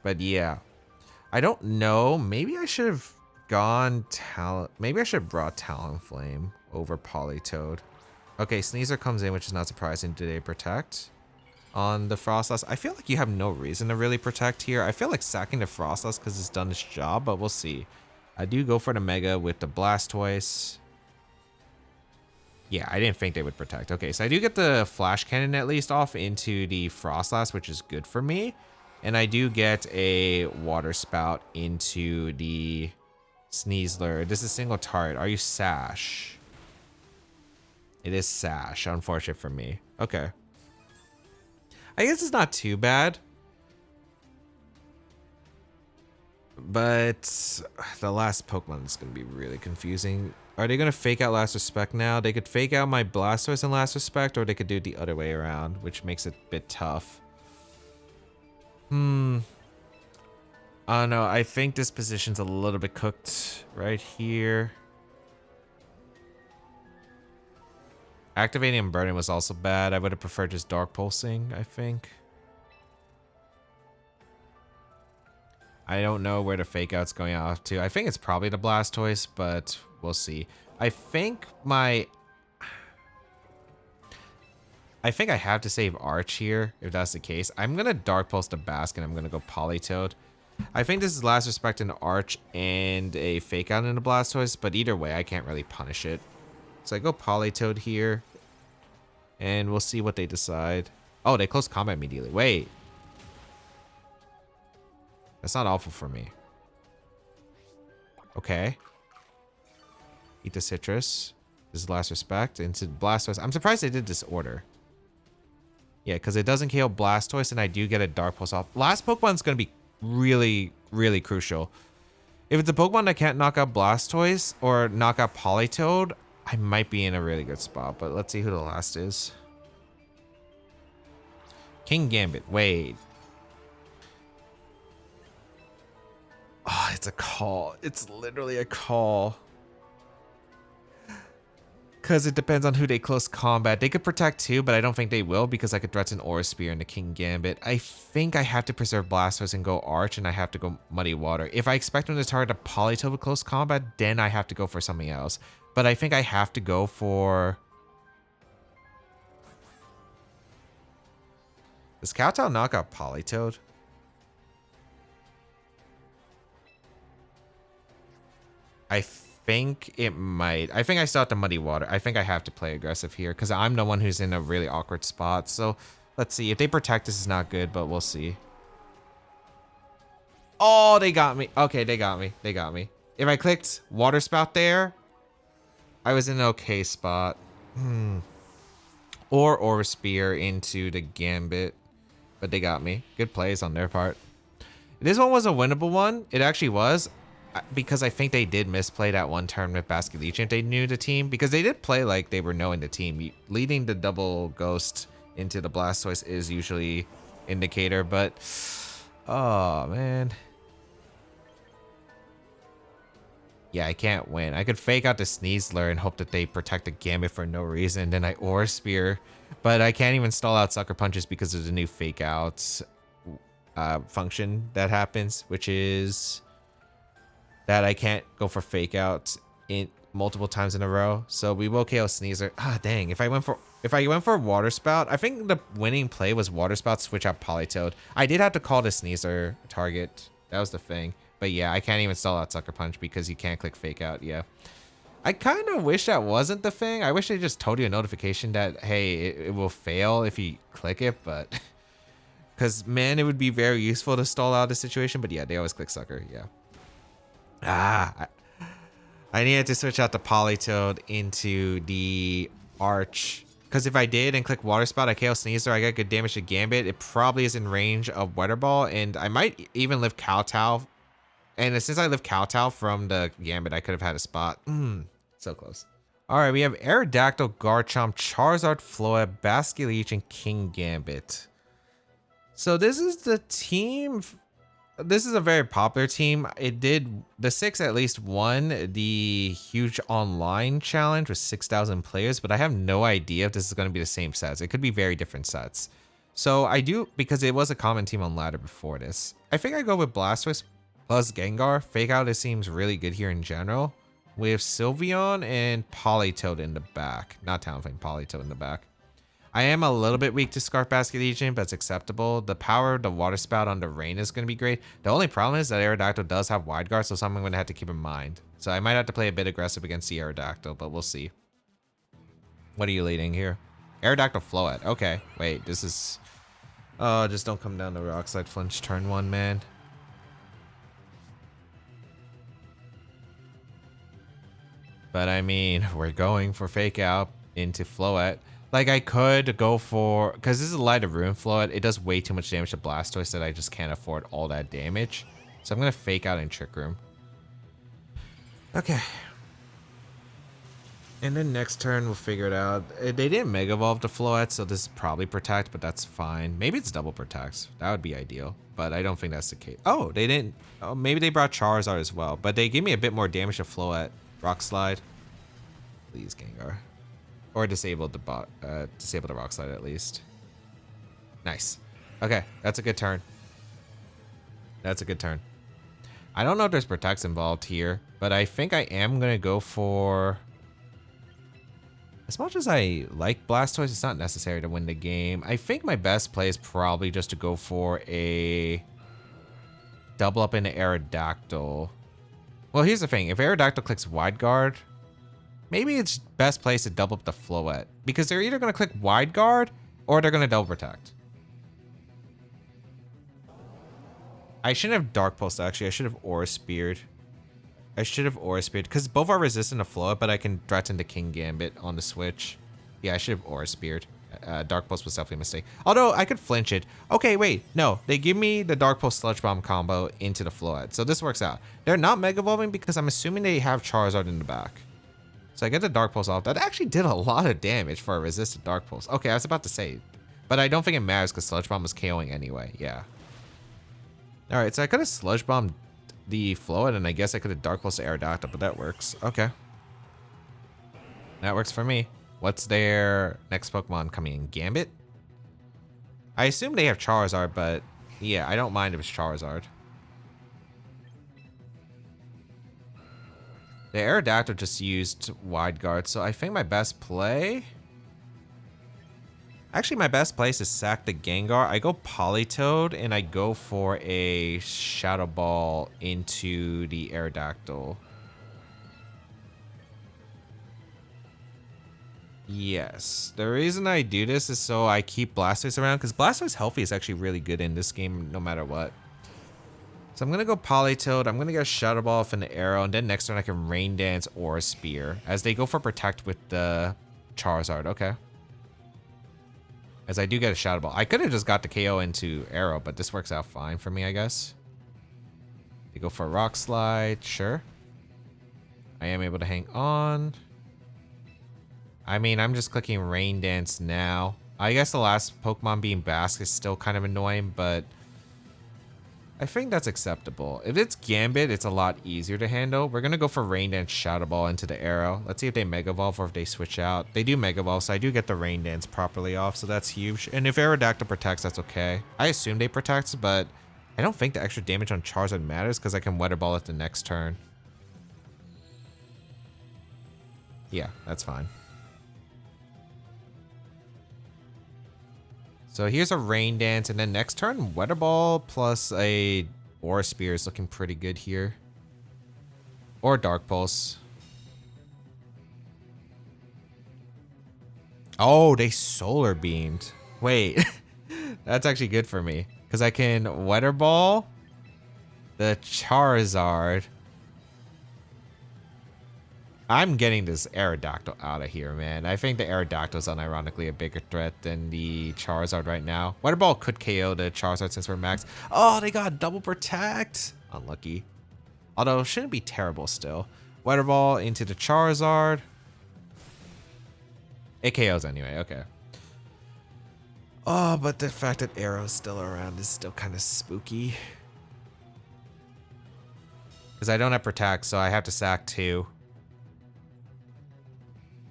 But yeah. I don't know. Maybe I should have gone Maybe I should have brought Talonflame over Politoed. Okay, Sneasler comes in, which is not surprising. Do they protect on the Frostlass? I feel like you have no reason to really protect here. I feel like sacking the Frostlass because it's done its job, but we'll see. I do go for the Mega with the Blastoise. Yeah, I didn't think they would protect. Okay, so I do get the Flash Cannon at least off into the Frostlass, which is good for me. And I do get a Water Spout into the Sneasler. This is single target. Are you Sash? It is Sash. Unfortunate for me. Okay. I guess it's not too bad. But the last Pokemon is going to be really confusing. Are they going to fake out Last Respect now? They could fake out my Blastoise in Last Respect, or they could do it the other way around, which makes it a bit tough. I don't know. I think this position's a little bit cooked right here. Activating and burning was also bad. I would have preferred just Dark Pulsing, I think. I don't know where the fake out's going off to. I think it's probably the Blastoise, but we'll see. I think I have to save Arch here, if that's the case. I'm going to Dark Pulse the Basket, and I'm going to go Politoed. I think this is Last Respect in Arch and a fake out in the Blastoise, but either way, I can't really punish it. So I go Politoed here, and we'll see what they decide. Oh, they close combat immediately. Wait. That's not awful for me. Okay. Eat the Citrus. This is Last Respect into Blastoise. I'm surprised they did this order. Yeah, because it doesn't KO Blastoise, and I do get a Dark Pulse off. Last Pokemon's going to be really, really crucial. If it's a Pokemon that can't knock out Blastoise or knock out Politoed, I might be in a really good spot. But let's see who the last is. King Gambit. Wait. Oh, it's a call. It's literally a call. Because it depends on who they close combat. They could protect too, but I don't think they will because I could threaten Aura Spear into King Gambit. I think I have to preserve Blastoise and go Arch, and I have to go Muddy Water. If I expect them to target a Politoed with close combat, then I have to go for something else. But I think I have to go for... Does Kowtow knock out Politoed? I think it might. I think I still have to Muddy Water. I think I have to play aggressive here because I'm the one who's in a really awkward spot. So let's see. If they protect, this is not good, but we'll see. Oh, they got me. Okay, they got me. They got me. If I clicked Water Spout there, I was in an okay spot. Or Aura Spear into the Gambit, but they got me. Good plays on their part. This one was a winnable one. It actually was. Because I think they did misplay that one turn with Basket Legion if they knew the team. Because they did play like they were knowing the team. Leading the double Ghost into the Blastoise is usually indicator, but... Oh, man. Yeah, I can't win. I could fake out the Sneasler and hope that they protect the Gambit for no reason. Then I Aura Spear. But I can't even stall out Sucker Punches because of the new fake outs function that happens, which is... that I can't go for fake outs in multiple times in a row. So we will KO Sneasler. Ah, dang. If I went for Water Spout, I think the winning play was Water Spout, switch out Politoed. I did have to call the Sneasler target. That was the thing. But yeah, I can't even stall out Sucker Punch because you can't click fake out. Yeah. I kind of wish that wasn't the thing. I wish they just told you a notification that, hey, it will fail if you click it, but... Because, man, it would be very useful to stall out the situation. But yeah, they always click Sucker. Yeah. I needed to switch out the Politoed into the Arch. Because if I did and click Water Spout, I KO Sneasler, I got good damage to Gambit. It probably is in range of Weather Ball. And I might even live Kowtow. And since I live Kowtow from the Gambit, I could have had a spot. So close. All right, we have Aerodactyl, Garchomp, Charizard, Floette, Basculeech, and King Gambit. So this is the team. This is a very popular team. The 6 at least won the huge online challenge with 6,000 players, but I have no idea if this is going to be the same sets. It could be very different sets. So I do, because it was a common team on ladder before this. I think I go with Blastoise plus Gengar. Fake out, it seems really good here in general. We have Sylveon and Politoed in the back. Not Talonflame, Politoed in the back. I am a little bit weak to Scarf Basket Legion, but it's acceptable. The power of the Water Spout on the rain is going to be great. The only problem is that Aerodactyl does have Wide Guard, so something I'm going to have to keep in mind. So I might have to play a bit aggressive against the Aerodactyl, but we'll see. What are you leading here? Aerodactyl Floette. Okay, wait, this is... Oh, just don't come down to Rock Slide Flinch turn 1, man. But I mean, we're going for Fake Out into Floette. Like, I could go for... Because this is a Light of Ruin Floette. It does way too much damage to Blastoise that I just can't afford all that damage. So I'm going to Fake Out in Trick Room. Okay. And then next turn, we'll figure it out. They didn't Mega Evolve to Floette, so this is probably Protect, but that's fine. Maybe it's double Protect. That would be ideal. But I don't think that's the case. Oh, they didn't... Oh, maybe they brought Charizard as well. But they gave me a bit more damage to Floette. Rock Slide. Please, Gengar. Or disable the Rock Slide at least. Nice. Okay, that's a good turn. That's a good turn. I don't know if there's Protects involved here, but I think I am gonna go for... As much as I like Blastoise, it's not necessary to win the game. I think my best play is probably just to go for a double up into Aerodactyl. Well, here's the thing. If Aerodactyl clicks Wide Guard, maybe it's best place to double up the Floette, because they're either going to click Wide Guard or they're going to double Protect. I shouldn't have Dark Pulse, actually. I should have Aura Speared. I should have Aura Speared, because both are resistant to Floette, but I can threaten the King Gambit on the switch. Yeah, I should have Aura Speared. Dark Pulse was definitely a mistake. Although, I could flinch it. Okay, wait. No, they give me the Dark Pulse Sludge Bomb combo into the Floette, so this works out. They're not Mega Evolving because I'm assuming they have Charizard in the back. So I get the Dark Pulse off. That actually did a lot of damage for a resistant Dark Pulse. Okay, I was about to say, but I don't think it matters because Sludge Bomb was KOing anyway. Yeah. All right, so I could have Sludge Bombed the Floette, and I guess I could have Dark Pulse Aerodactyl, but that works. Okay. That works for me. What's their next Pokemon coming in? Gambit? I assume they have Charizard, but yeah, I don't mind if it's Charizard. The Aerodactyl just used Wide Guard, so I think my best play... Actually, my best play is to sack the Gengar. I go Politoed, and I go for a Shadow Ball into the Aerodactyl. Yes. The reason I do this is so I keep Blastoise around, because Blastoise healthy is actually really good in this game no matter what. So I'm going to go Politoed. I'm going to get a Shadow Ball off an Arrow, and then next turn I can Rain Dance or Spear, as they go for Protect with the Charizard. Okay. As I do get a Shadow Ball. I could have just got the KO into Arrow, but this works out fine for me, I guess. They go for a Rock Slide. Sure. I am able to hang on. I mean, I'm just clicking Rain Dance now. I guess the last Pokemon being Basque is still kind of annoying, but I think that's acceptable. If it's Gambit, it's a lot easier to handle. We're going to go for Rain Dance Shadow Ball into the Arrow. Let's see if they Mega Evolve or if they switch out. They do Mega Evolve, so I do get the Rain Dance properly off, so that's huge. And if Aerodactyl protects, that's okay. I assume they protect, but I don't think the extra damage on Charizard matters because I can Weather Ball it the next turn. Yeah, that's fine. So here's a Rain Dance, and then next turn, Weather Ball plus a Aura Spear is looking pretty good here. Or Dark Pulse. Oh, they Solar Beamed. Wait, that's actually good for me. Because I can Weather Ball the Charizard. I'm getting this Aerodactyl out of here, man. I think the Aerodactyl is unironically a bigger threat than the Charizard right now. Weather Ball could KO the Charizard since we're max. Oh, they got double protect. Unlucky. Although, shouldn't be terrible still. Weather Ball into the Charizard. It KOs anyway, okay. Oh, but the fact that Arrow's still around is still kind of spooky. Because I don't have Protect, so I have to sack 2.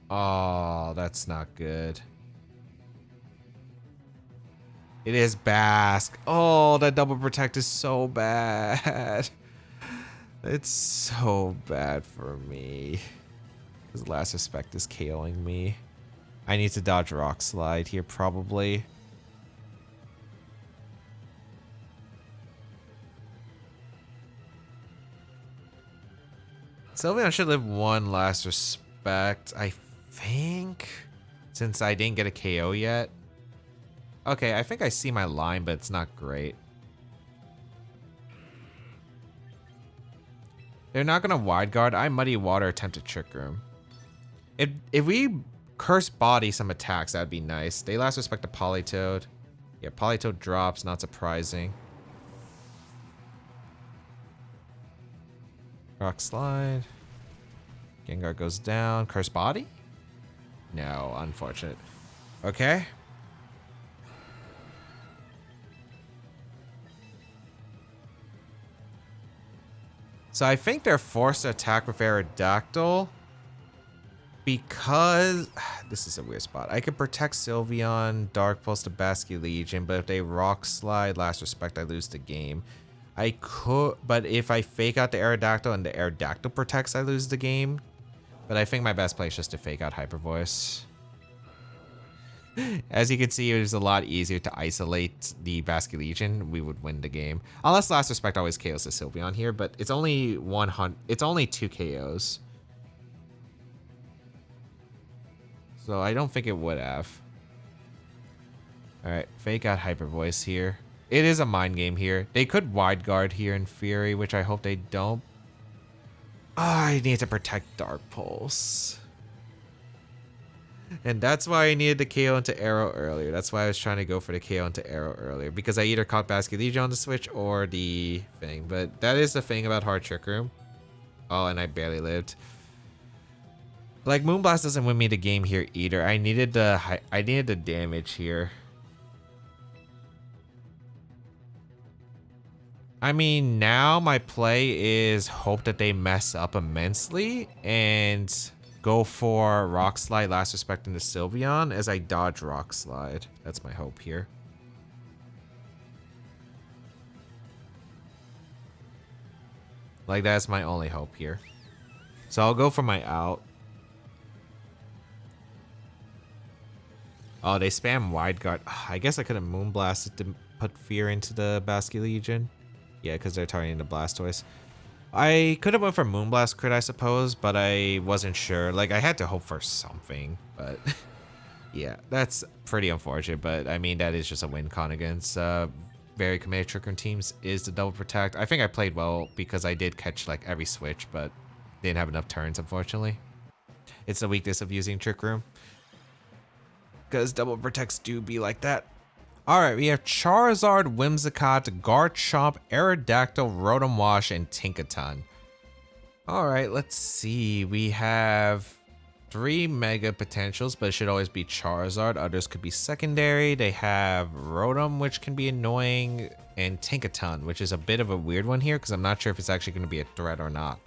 Oh, that's not good. It is Bask. Oh, that double Protect is so bad. It's so bad for me. Because Last Respect is KOing me. I need to dodge Rock Slide here, probably. Sylveon should live 1 Last Respect, I think. Since I didn't get a KO yet. Okay, I think I see my line, but it's not great. They're not gonna Wide Guard. I Muddy Water attempted Trick Room. If we Curse Body some attacks, that'd be nice. They Last Respect to Politoed. Yeah, Politoed drops, not surprising. Rock Slide. Gengar goes down. Curse Body? No, unfortunate. Okay. So I think they're forced to attack with Aerodactyl because this is a weird spot. I could protect Sylveon, Dark Pulse to Basculegion, but if they Rock Slide Last Respect, I lose the game. I could, but if I fake out the Aerodactyl and the Aerodactyl protects, I lose the game. But I think my best play is just to fake out Hyper Voice. As you can see, it was a lot easier to isolate the Basculegion. We would win the game. Unless Last Respect always KOs the Sylveon here, but it's only 100. It's only 2 KOs. So I don't think it would have. Alright, fake out Hyper Voice here. It is a mind game here. They could Wide Guard here in Fury, which I hope they don't. Oh, I need to protect Dark Pulse. And that's why I needed the KO into Arrow earlier. That's why I was trying to go for the KO into Arrow earlier. Because I either caught Basculegion on the switch or the thing. But that is the thing about Hard Trick Room. Oh, and I barely lived. Like, Moonblast doesn't win me the game here either. I needed the damage here. I mean, now my play is hope that they mess up immensely and go for Rock Slide Last Respect into Sylveon as I dodge Rock Slide. That's my hope here. Like, that's my only hope here. So I'll go for my out. Oh, they spam Wide Guard. I guess I could have Moonblasted to put fear into the Basculegion. Yeah, because they're targeting the Blastoise. I could have went for Moonblast crit, I suppose, but I wasn't sure. Like, I had to hope for something, but yeah, that's pretty unfortunate. But I mean, that is just a win con against very committed Trick Room teams is the double protect. I think I played well because I did catch like every switch, but didn't have enough turns, unfortunately. It's the weakness of using Trick Room because double protects do be like that. All right, we have Charizard, Whimsicott, Garchomp, Aerodactyl, Rotom Wash, and Tinkaton. All right, let's see. We have 3 Mega potentials, but it should always be Charizard. Others could be secondary. They have Rotom, which can be annoying, and Tinkaton, which is a bit of a weird one here because I'm not sure if it's actually going to be a threat or not.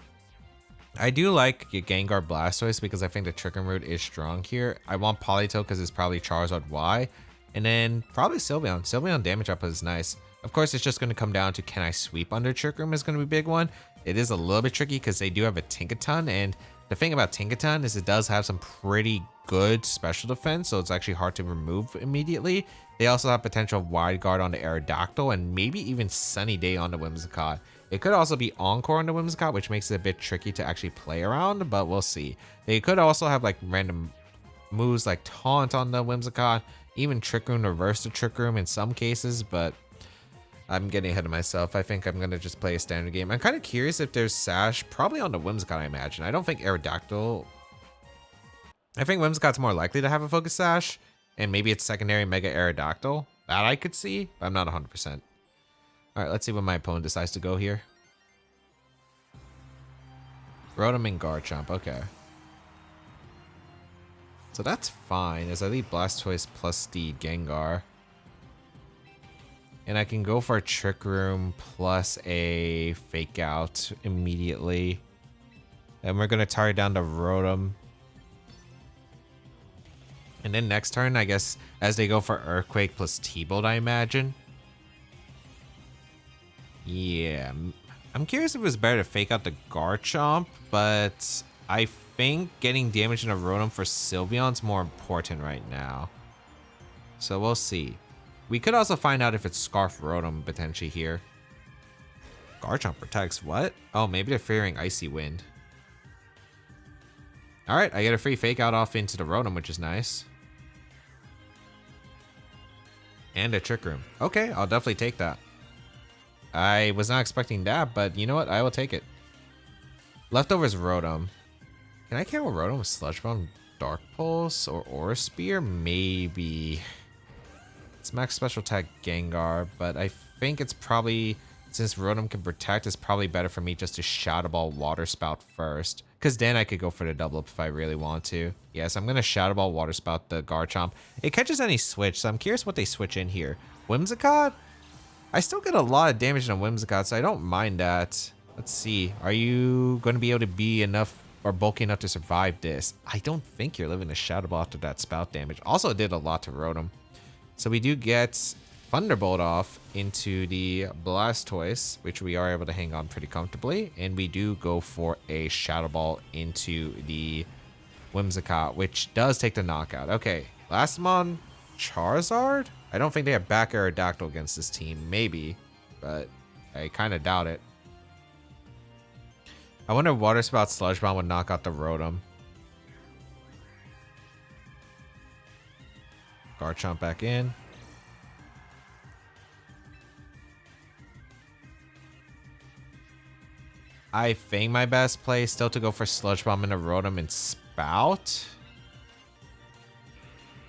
I do like your Gengar Blastoise because I think the Trick Room route is strong here. I want Politoed because it's probably Charizard Y. And then probably Sylveon. Sylveon damage output is nice. Of course, it's just going to come down to can I sweep under Trick Room is going to be a big one. It is a little bit tricky because they do have a Tinkaton. And the thing about Tinkaton is it does have some pretty good special defense. So it's actually hard to remove immediately. They also have potential Wide Guard on the Aerodactyl and maybe even Sunny Day on the Whimsicott. It could also be Encore on the Whimsicott, which makes it a bit tricky to actually play around. But we'll see. They could also have like random moves like Taunt on the Whimsicott. Even Trick Room, reverse the Trick Room in some cases, but I'm getting ahead of myself. I think I'm going to just play a standard game. I'm kind of curious if there's Sash, probably on the Whimsicott, I imagine. I don't think Aerodactyl. I think Whimsicott's more likely to have a Focus Sash, and maybe it's secondary Mega Aerodactyl. That I could see, but I'm not 100%. All right, let's see when my opponent decides to go here. Rotom and Garchomp. Okay. So that's fine, as I leave Blastoise plus the Gengar. And I can go for a Trick Room plus a Fake Out immediately. And we're going to target down the Rotom. And then next turn, I guess, as they go for Earthquake plus T-Bolt, I imagine. Yeah. I'm curious if it was better to Fake Out the Garchomp, but I think getting damage in a Rotom for Sylveon's more important right now. So we'll see. We could also find out if it's Scarf Rotom potentially here. Garchomp protects what? Oh, maybe they're fearing Icy Wind. Alright, I get a free Fake Out off into the Rotom, which is nice. And a Trick Room. Okay, I'll definitely take that. I was not expecting that, but you know what? I will take it. Leftovers Rotom. Can I KO Rotom with Sludge Bomb, Dark Pulse, or Aura Spear? Maybe. It's max special attack Gengar, but I think it's probably, since Rotom can protect, it's probably better for me just to Shadow Ball Water Spout first. Because then I could go for the double up if I really want to. Yes, I'm going to Shadow Ball Water Spout the Garchomp. It catches any switch, so I'm curious what they switch in here. Whimsicott? I still get a lot of damage on Whimsicott, so I don't mind that. Let's see. Are you going to be able to be enough or bulky enough to survive this? I don't think you're living a Shadow Ball after that spout damage. Also, it did a lot to Rotom. So we do get Thunderbolt off into the Blastoise, which we are able to hang on pretty comfortably. And we do go for a Shadow Ball into the Whimsicott, which does take the knockout. Okay, last mon, Charizard? I don't think they have back Aerodactyl against this team. Maybe, but I kind of doubt it. I wonder if Water Spout Sludge Bomb would knock out the Rotom. Garchomp back in. I think my best play is still to go for Sludge Bomb into Rotom and Spout.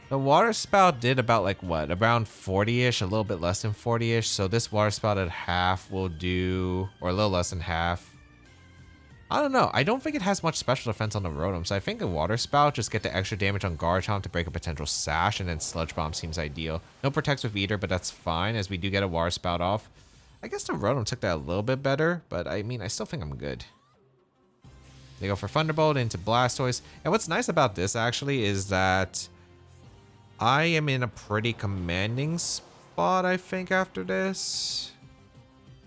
The Water Spout did about like what? Around 40-ish, a little bit less than 40-ish. So this Water Spout at half will do, or a little less than half. I don't know. I don't think it has much special defense on the Rotom. So I think a Water Spout, just get the extra damage on Garchomp to break a potential Sash, and then Sludge Bomb seems ideal. No protects with either, but that's fine as we do get a Water Spout off. I guess the Rotom took that a little bit better, but I mean, I still think I'm good. They go for Thunderbolt into Blastoise. And what's nice about this actually is that I am in a pretty commanding spot, I think, after this.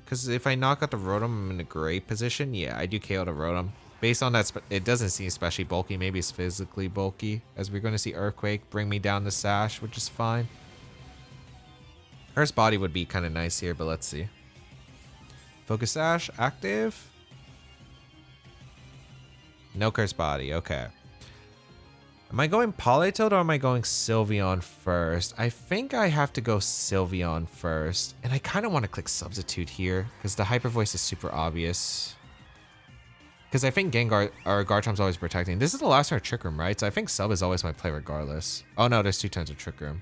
Because if I knock out the Rotom, I'm in a great position. Yeah, I do KO the Rotom. Based on that, it doesn't seem especially bulky. Maybe it's physically bulky. As we're going to see Earthquake bring me down the Sash, which is fine. Curse Body would be kind of nice here, but let's see. Focus Sash, active. No Curse Body, okay. Am I going Politoed or am I going Sylveon first? I think I have to go Sylveon first. And I kind of want to click Substitute here because the Hyper Voice is super obvious. Because I think Gengar or Garchomp's always protecting. This is the last turn of Trick Room, right? So I think Sub is always my play regardless. Oh no, there's 2 turns of Trick Room.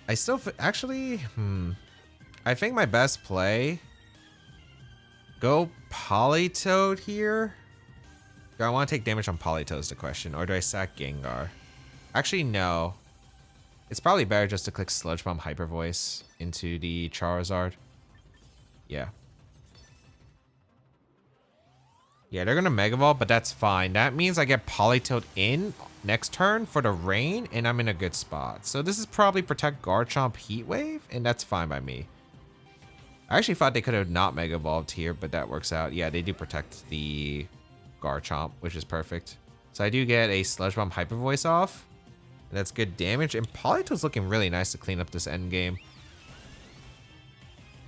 I still actually, I think my best play, go Politoed here. Do I want to take damage on Politoed is the question, or do I sack Gengar? Actually, no. It's probably better just to click Sludge Bomb Hyper Voice into the Charizard. Yeah. Yeah, they're gonna Mega Evolve, but that's fine. That means I get Politoed in next turn for the rain, and I'm in a good spot. So this is probably protect Garchomp Heat Wave, and that's fine by me. I actually thought they could have not Mega Evolved here, but that works out. Yeah, they do protect the Garchomp, which is perfect. So I do get a Sludge Bomb Hyper Voice off. And that's good damage. And Politoed's looking really nice to clean up this end game.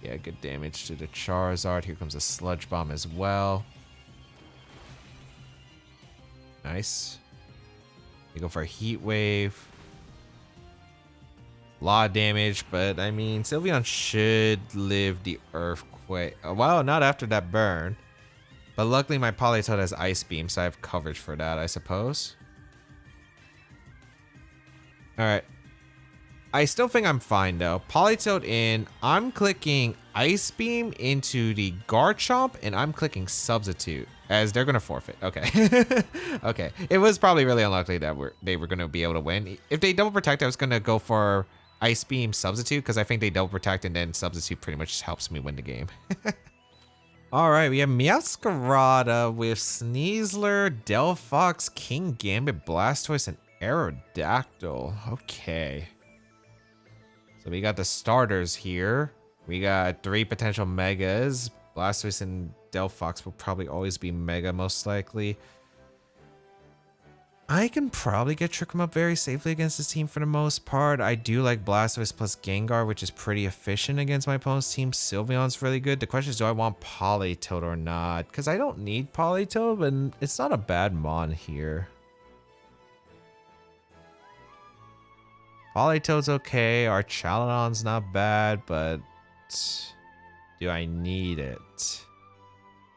Yeah, good damage to the Charizard. Here comes a Sludge Bomb as well. Nice. You go for a Heat Wave. A lot of damage, but I mean, Sylveon should live the Earthquake. Well, not after that burn. But luckily my Politoed has Ice Beam, so I have coverage for that, I suppose. Alright. I still think I'm fine though. Politoed in, I'm clicking Ice Beam into the Garchomp, and I'm clicking Substitute, as they're gonna forfeit. Okay. Okay. It was probably really unlikely that they were gonna be able to win. If they double protect, I was gonna go for Ice Beam Substitute, because I think they double protect and then Substitute pretty much helps me win the game. All right, we have Meowscarada with Sneasler, Delphox, King Gambit, Blastoise, and Aerodactyl. Okay. So we got the starters here. We got 3 potential megas. Blastoise and Delphox will probably always be mega, most likely. I can probably get Trick Room up very safely against this team for the most part. I do like Blastoise plus Gengar, which is pretty efficient against my opponent's team. Sylveon's really good. The question is, do I want Politoed or not? Because I don't need Politoed, but it's not a bad mon here. Politoed's okay. Archaludon's not bad, but do I need it?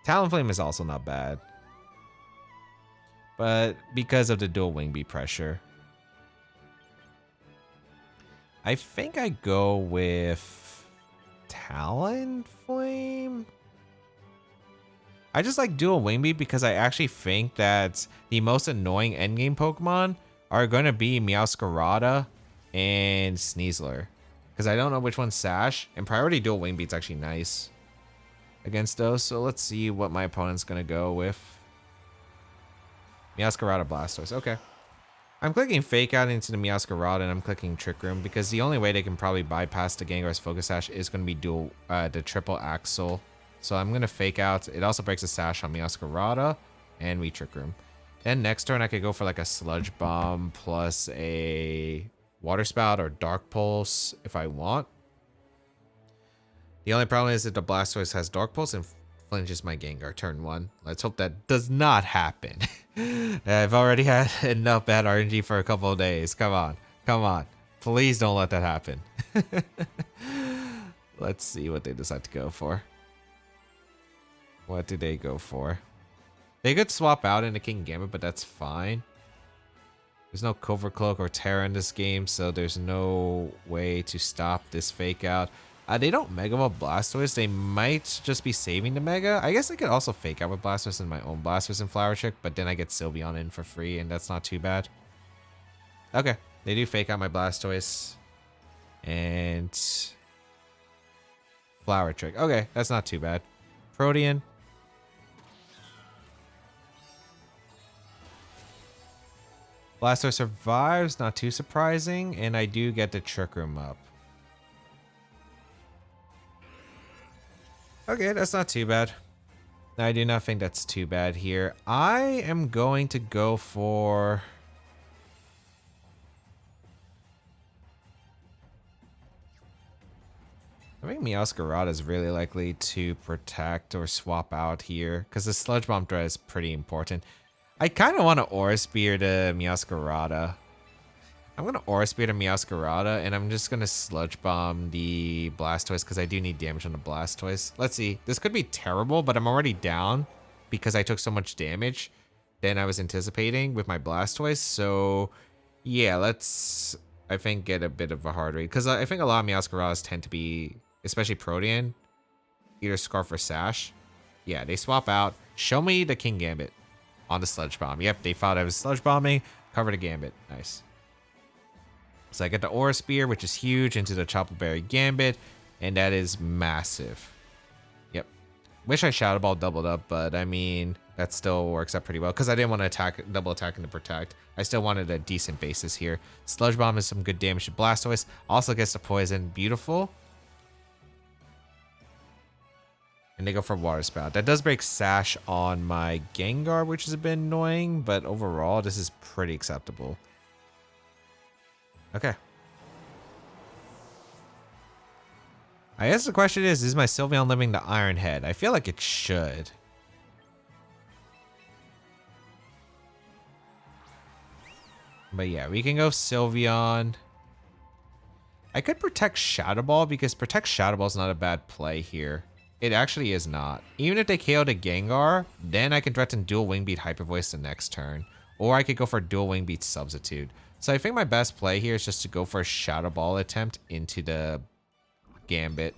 Talonflame is also not bad, but because of the dual wing beat pressure, I think I go with Talonflame. I just like dual wing beat because I actually think that the most annoying endgame Pokemon are going to be Meowscarada and Sneasler, because I don't know which one's Sash, and priority dual wing beat's actually nice against those. So let's see what my opponent's gonna go with. Meowscarada, Blastoise. Okay, I'm clicking Fake Out into the Meowscarada, and I'm clicking Trick Room because the only way they can probably bypass the Gengar's Focus Sash is gonna be the triple Axle. So I'm gonna Fake Out. It also breaks a Sash on Meowscarada, and we Trick Room. Then next turn I could go for like a Sludge Bomb plus a Water Spout or Dark Pulse if I want. The only problem is that the Blastoise has Dark Pulse and flinches my Gengar turn 1. Let's hope that does not happen. I've already had enough bad RNG for a couple of days. Come on. Come on. Please don't let that happen. Let's see what they decide to go for. What do they go for? They could swap out into King Gambit, but that's fine. There's no Covert Cloak or Terra in this game, so there's no way to stop this Fake Out. They don't Mega Ball Blastoise. They might just be saving the Mega. I guess I could also Fake Out with Blastoise and my own Blastoise and Flower Trick, but then I get Sylveon in for free, and that's not too bad. Okay, they do Fake Out my Blastoise and Flower Trick. Okay, that's not too bad. Protean. Blastoise survives, not too surprising, and I do get the Trick Room up. Okay, that's not too bad. I do not think that's too bad here. I am going to go for... I think Meowscarada is really likely to protect or swap out here, because the Sludge Bomb threat is pretty important. I kind of want to Aura Spear to Meowscarada. I'm going to Aura Spear to Meowscarada, and I'm just going to Sludge Bomb the Blastoise because I do need damage on the Blastoise. Let's see. This could be terrible, but I'm already down because I took so much damage than I was anticipating with my Blastoise. So, yeah, let's, I think, get a bit of a hard read. Because I think a lot of Meowscaradas tend to be, especially Protean, either Scarf or Sash. Yeah, they swap out. Show me the King Gambit on the Sludge Bomb. Yep, they thought I was Sludge Bombing. Covered a Gambit. Nice. So I get the Aura Spear, which is huge, into the Chople Berry Gambit, and that is massive. Yep. Wish I Shadow Ball doubled up, but I mean, that still works out pretty well, because I didn't want to attack, double attack and to protect. I still wanted a decent basis here. Sludge Bomb is some good damage to Blastoise. Also gets the poison. Beautiful. And they go for Water Spout. That does break Sash on my Gengar, which is a bit annoying, but overall, this is pretty acceptable. Okay. I guess the question is my Sylveon living the Iron Head? I feel like it should. But yeah, we can go Sylveon. I could protect Shadow Ball because protect Shadow Ball is not a bad play here. It actually is not. Even if they KO the Gengar, then I can threaten Dual Wing Beat Hyper Voice the next turn. Or I could go for Dual Wing Beat Substitute. So I think my best play here is just to go for a Shadow Ball attempt into the Gambit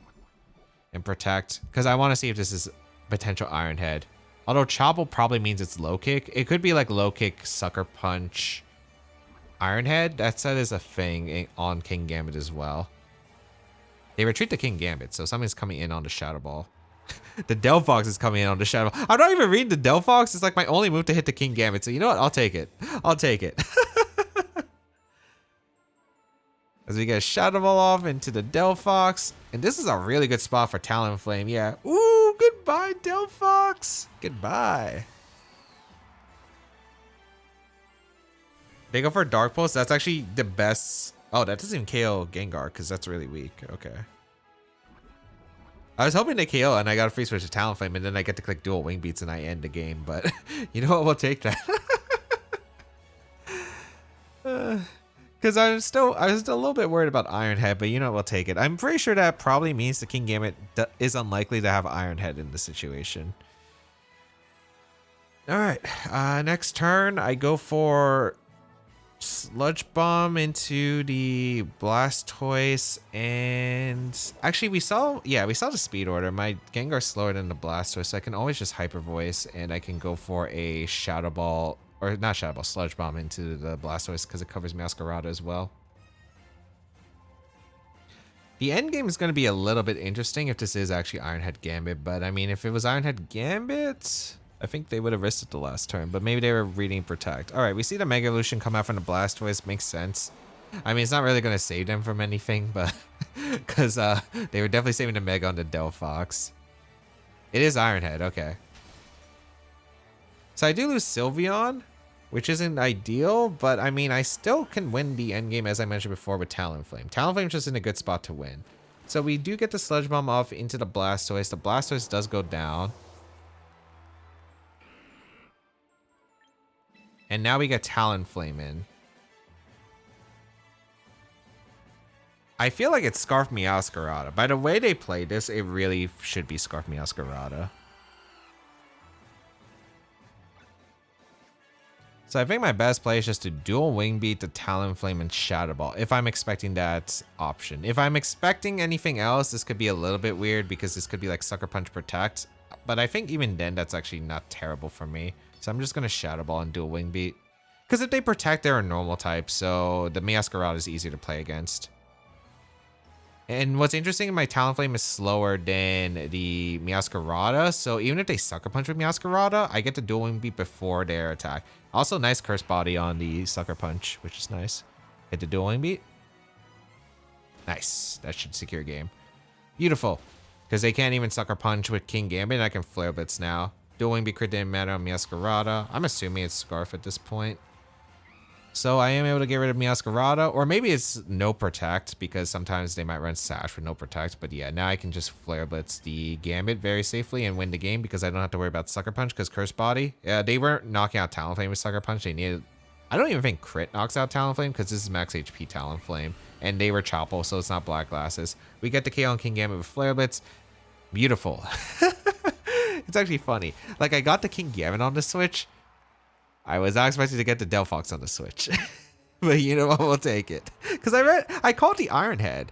and protect, because I want to see if this is potential Iron Head. Although Chopple probably means it's low kick. It could be like low kick, Sucker Punch, Iron Head. That is a thing on King Gambit as well. They retreat the King Gambit, so something's coming in on the Shadow Ball. The Delphox is coming in on the Shadow Ball. I'm not even reading the Delphox. It's like my only move to hit the King Gambit. So you know what? I'll take it. I'll take it. As we get Shadow Ball off into the Delphox. And this is a really good spot for Talonflame. Yeah. Ooh, goodbye, Delphox. Goodbye. They go for Dark Pulse. That's actually the best. Oh, that doesn't even KO Gengar because that's really weak. Okay. I was hoping to KO and I got a free switch to Talonflame and then I get to click dual Wing Beats and I end the game. But you know what? We'll take that. Because I was still a little bit worried about Iron Head, but you know what, we'll take it. I'm pretty sure that probably means the King Gambit is unlikely to have Iron Head in the situation. All right, next turn I go for Sludge Bomb into the Blastoise, and actually we saw the speed order. My Gengar's slower than the Blastoise, so I can always just Hyper Voice, and I can go for a Shadow Ball. Or not Shadow Ball, Sludge Bomb into the Blastoise because it covers Masquerada as well. The end game is going to be a little bit interesting if this is actually Iron Head Gambit. But I mean, if it was Iron Head Gambit, I think they would have risked it the last turn. But maybe they were reading Protect. All right, we see the Mega Evolution come out from the Blastoise. Makes sense. I mean, it's not really going to save them from anything, but because they were definitely saving the Mega on the Delphox. It is Iron Head. Okay. So I do lose Sylveon, which isn't ideal, but I mean, I still can win the endgame, as I mentioned before, with Talonflame. Talonflame's just in a good spot to win. So we do get the Sludge Bomb off into the Blastoise. The Blastoise does go down. And now we get Talonflame in. I feel like it's Scarf Meowscarada. By the way they played this, it really should be Scarf Meowscarada. So I think my best play is just to dual Wing Beat the Talonflame and Shadow Ball, if I'm expecting that option. If I'm expecting anything else, this could be a little bit weird because this could be like Sucker Punch Protect. But I think even then, that's actually not terrible for me. So I'm just going to Shadow Ball and dual Wing Beat. Because if they Protect, they're a normal type, so the Meowscarada is easier to play against. And what's interesting, my Talonflame is slower than the Meowscarada, so even if they Sucker Punch with Meowscarada, I get the dual Wing Beat before their attack. Also, nice Curse Body on the Sucker Punch, which is nice. Hit the dual Wing Beat. Nice. That should secure game. Beautiful. Because they can't even Sucker Punch with King Gambit, and I can Flare Blitz now. Dual Wing Beat crit didn't matter on Meowscarada. I'm assuming it's Scarf at this point. So I am able to get rid of Meowscarada, or maybe it's no Protect, because sometimes they might run Sash with no Protect. But yeah, now I can just Flare Blitz the Gambit very safely and win the game because I don't have to worry about Sucker Punch because Curse Body. Yeah, they weren't knocking out Talonflame with Sucker Punch. They needed... I don't even think Crit knocks out Talonflame because this is max HP Talonflame. And they were Chopple, so it's not Black Glasses. We get the KO on King Gambit with Flare Blitz. Beautiful. It's actually funny. Like, I got the King Gambit on the Switch. I was not expecting to get the Delphox on the Switch. But you know what, we'll take it. Because I called the Iron Head.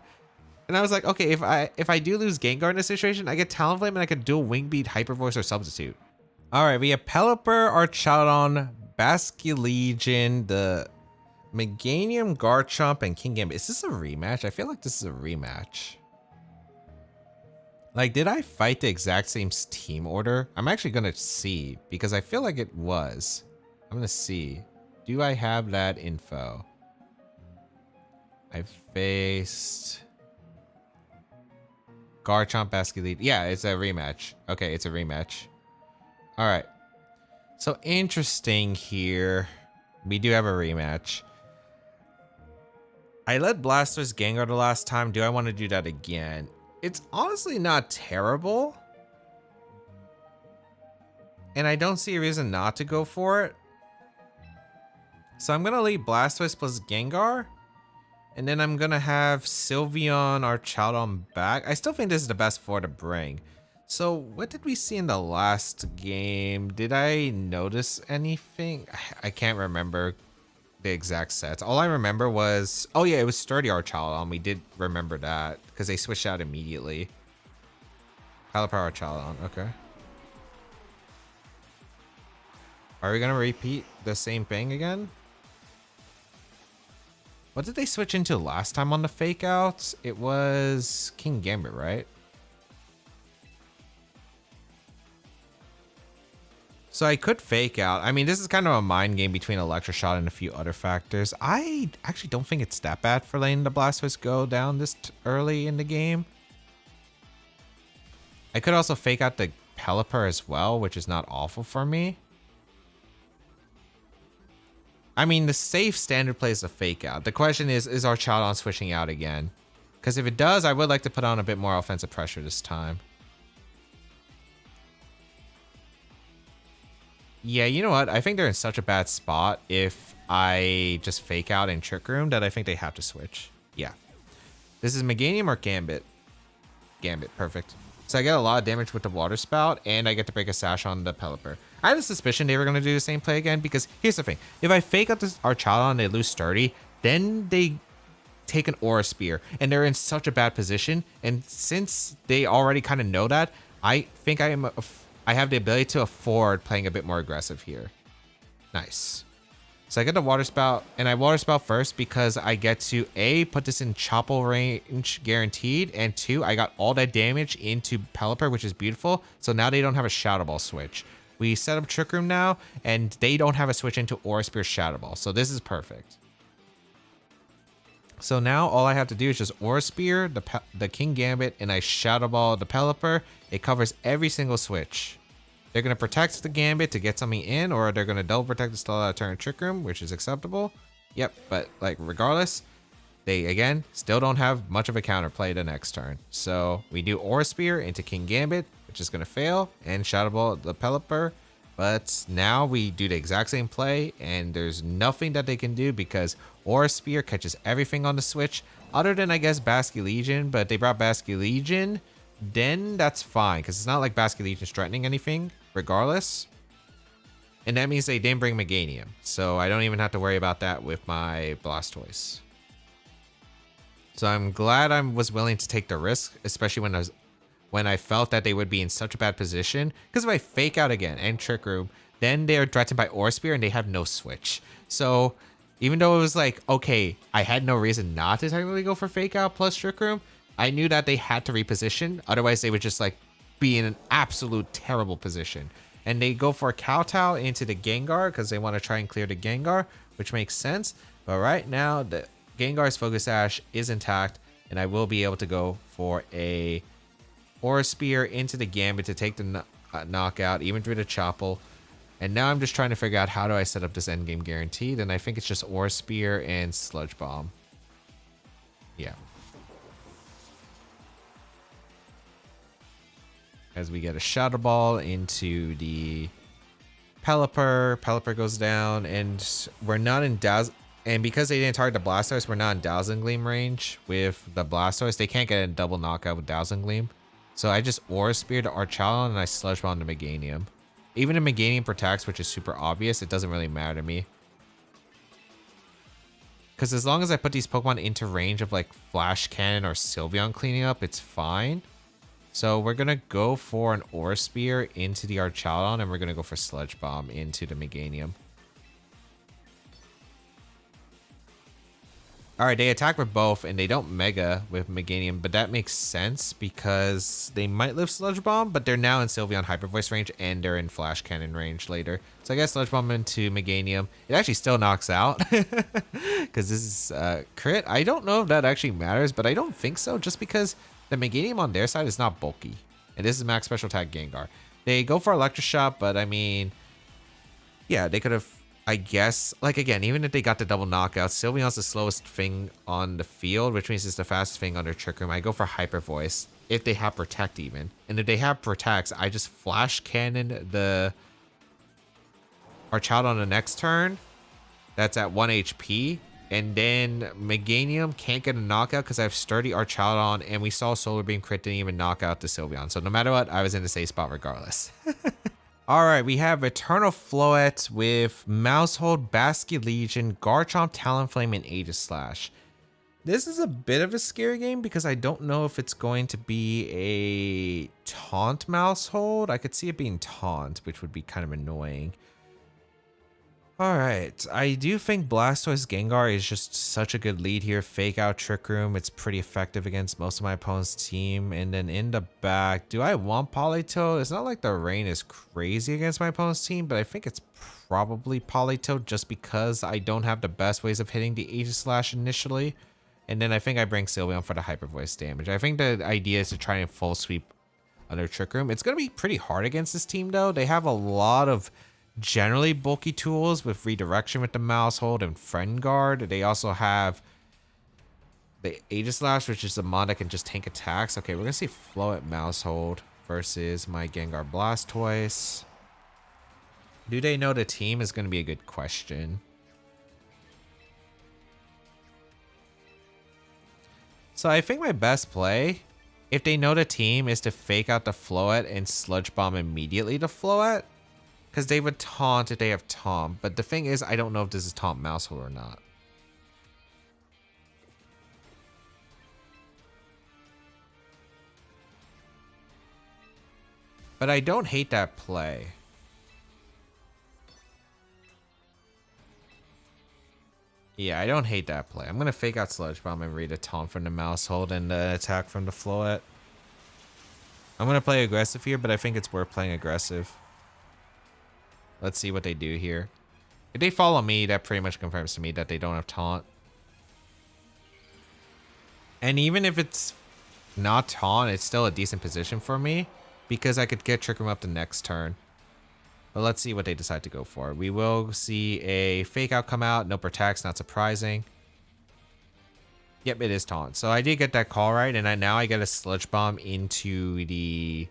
And I was like, okay, if I do lose Gengar in this situation, I get Talonflame and I can dual Wing Beat, Hyper Voice, or Substitute. Alright, we have Pelipper, Archaludon, Basculegion, the Meganium, Garchomp, and King Gambit. Is this a rematch? I feel like this is a rematch. Like, did I fight the exact same team order? I'm actually going to see, because I feel like it was. I'm going to see. Do I have that info? I faced Garchomp, Basculegion. Yeah, it's a rematch. Okay, it's a rematch. All right. So interesting here. We do have a rematch. I led Blastoise Gengar the last time. Do I want to do that again? It's honestly not terrible. And I don't see a reason not to go for it. So I'm going to lead Blastoise plus Gengar. And then I'm going to have Sylveon, Archaludon back. I still think this is the best four to bring. So what did we see in the last game? Did I notice anything? I can't remember. the exact sets. All I remember was, oh yeah, it was Sturdy Archaludon. We did remember that because they switched out immediately. Pelipper Archaludon, okay. Are we gonna repeat the same thing again? What did they switch into last time on the fake outs? It was King Gambit, right? So I could fake out. I mean, this is kind of a mind game between Electric Shot and a few other factors. I actually don't think it's that bad for letting the Blastoise go down this early in the game. I could also fake out the Pelipper as well, which is not awful for me. I mean, the safe standard play is a fake out. The question is Archaludon switching out again? Because if it does, I would like to put on a bit more offensive pressure this time. Yeah, you know what? I think they're in such a bad spot if I just fake out in Trick Room that I think they have to switch. Yeah. This is Meganium or Gambit? Gambit, perfect. So I get a lot of damage with the Water Spout, and I get to break a sash on the Pelipper. I had a suspicion they were going to do the same play again, because here's the thing. If I fake out this Archaludon and they lose Sturdy, then they take an Aura Spear, and they're in such a bad position. And since they already kind of know that, I think I have the ability to afford playing a bit more aggressive here. Nice. So I get the Water Spout, and I Water Spout first because I get to A, put this in Chopple range guaranteed, and 2, I got all that damage into Pelipper, which is beautiful. So now they don't have a Shadow Ball switch. We set up Trick Room now, and they don't have a switch into Aura Spear Shadow Ball. So this is perfect. So now all I have to do is just Aura Spear, the King Gambit, and I Shadow Ball the Pelipper. It covers every single switch. They're going to protect the Gambit to get something in, or they're going to double protect the still out of turn Trick Room, which is acceptable. Yep, but like regardless, they again still don't have much of a counterplay the next turn. So we do Aura Spear into King Gambit, which is going to fail, and Shadow Ball the Pelipper. But now we do the exact same play, and there's nothing that they can do because Aura Spear catches everything on the switch, other than I guess Basculegion, but they brought Basculegion. Then that's fine, because it's not like Basculegion's threatening anything, regardless. And that means they didn't bring Meganium, so I don't even have to worry about that with my Blastoise. So I'm glad I was willing to take the risk, especially when I felt that they would be in such a bad position. Because if I fake out again and Trick Room, then they're threatened by Aura Spear and they have no switch. So even though it was like, okay, I had no reason not to technically go for fake out plus Trick Room, I knew that they had to reposition. Otherwise, they would just like be in an absolute terrible position. And they go for a Kowtow into the Gengar because they want to try and clear the Gengar, which makes sense. But right now, the Gengar's Focus Sash is intact, and I will be able to go for a Aura Spear into the Gambit to take the knockout, even through the Chopple. And now I'm just trying to figure out how do I set up this endgame guaranteed, and I think it's just Aura Spear and Sludge Bomb. Yeah. As we get a Shadow Ball into the Pelipper. Pelipper goes down, and we're not in and because they didn't target the Blastoise, we're not in Dazzling Gleam range with the Blastoise. They can't get a double knockout with Dazzling Gleam. So I just Aura Spear to Archaludon, and I Sludge Bomb to Meganium. Even if Meganium protects, which is super obvious, it doesn't really matter to me. Because as long as I put these Pokemon into range of like Flash Cannon or Sylveon cleaning up, it's fine. So we're going to go for an Aura Spear into the Archaludon, and we're going to go for Sludge Bomb into the Meganium. Alright, they attack with both, and they don't Mega with Meganium, but that makes sense because they might live Sludge Bomb, but they're now in Sylveon Hyper Voice range, and they're in Flash Cannon range later. So I guess Sludge Bomb into Meganium. It actually still knocks out, because this is crit. I don't know if that actually matters, but I don't think so, just because the Meganium on their side is not bulky. And this is Max Special Attack Gengar. They go for Electric Shot, but I mean, yeah, they could have, I guess, like again, even if they got the double knockout, Sylveon's the slowest thing on the field, which means it's the fastest thing under Trick Room. I go for Hyper Voice if they have Protect even. And if they have Protects, I just Flash Cannon the Archaludon on the next turn. That's at 1 HP. And then Meganium can't get a knockout because I have Sturdy Archaludon, and we saw Solar Beam crit didn't even knock out the Sylveon. So no matter what, I was in the safe spot regardless. All right, we have Eternal Floette with Mousehold, Basky Legion, Garchomp, Talonflame, and Aegislash. This is a bit of a scary game because I don't know if it's going to be a taunt Mousehold. I could see it being taunt, which would be kind of annoying. All right, I do think Blastoise Gengar is just such a good lead here. Fake out Trick Room. It's pretty effective against most of my opponent's team. And then in the back, do I want Politoed? It's not like the rain is crazy against my opponent's team, but I think it's probably Politoed just because I don't have the best ways of hitting the Aegislash initially. And then I think I bring Sylveon for the Hyper Voice damage. I think the idea is to try and full sweep under Trick Room. It's going to be pretty hard against this team though. They have a lot of generally bulky tools with redirection with the Mousehold and Friend Guard. They also have the Aegislash, which is a mod that can just tank attacks. Okay, we're gonna see Floette Mousehold versus my Gengar Blastoise. Do they know the team is gonna be a good question. So I think my best play, if they know the team, is to fake out the Floette and Sludge Bomb immediately to Floette. Because they would taunt if they have taunt. But the thing is, I don't know if this is taunt Mousehold or not. But I don't hate that play. Yeah, I don't hate that play. I'm going to fake out Sludge Bomb and read a taunt from the Mousehold and attack from the Floette. I'm going to play aggressive here, but I think it's worth playing aggressive. Let's see what they do here. If they follow me, that pretty much confirms to me that they don't have taunt. And even if it's not taunt, it's still a decent position for me because I could get Trick Room up the next turn. But let's see what they decide to go for. We will see a fake out come out. No protects, not surprising. Yep, it is taunt. So I did get that call right, and now I get a Sludge Bomb into the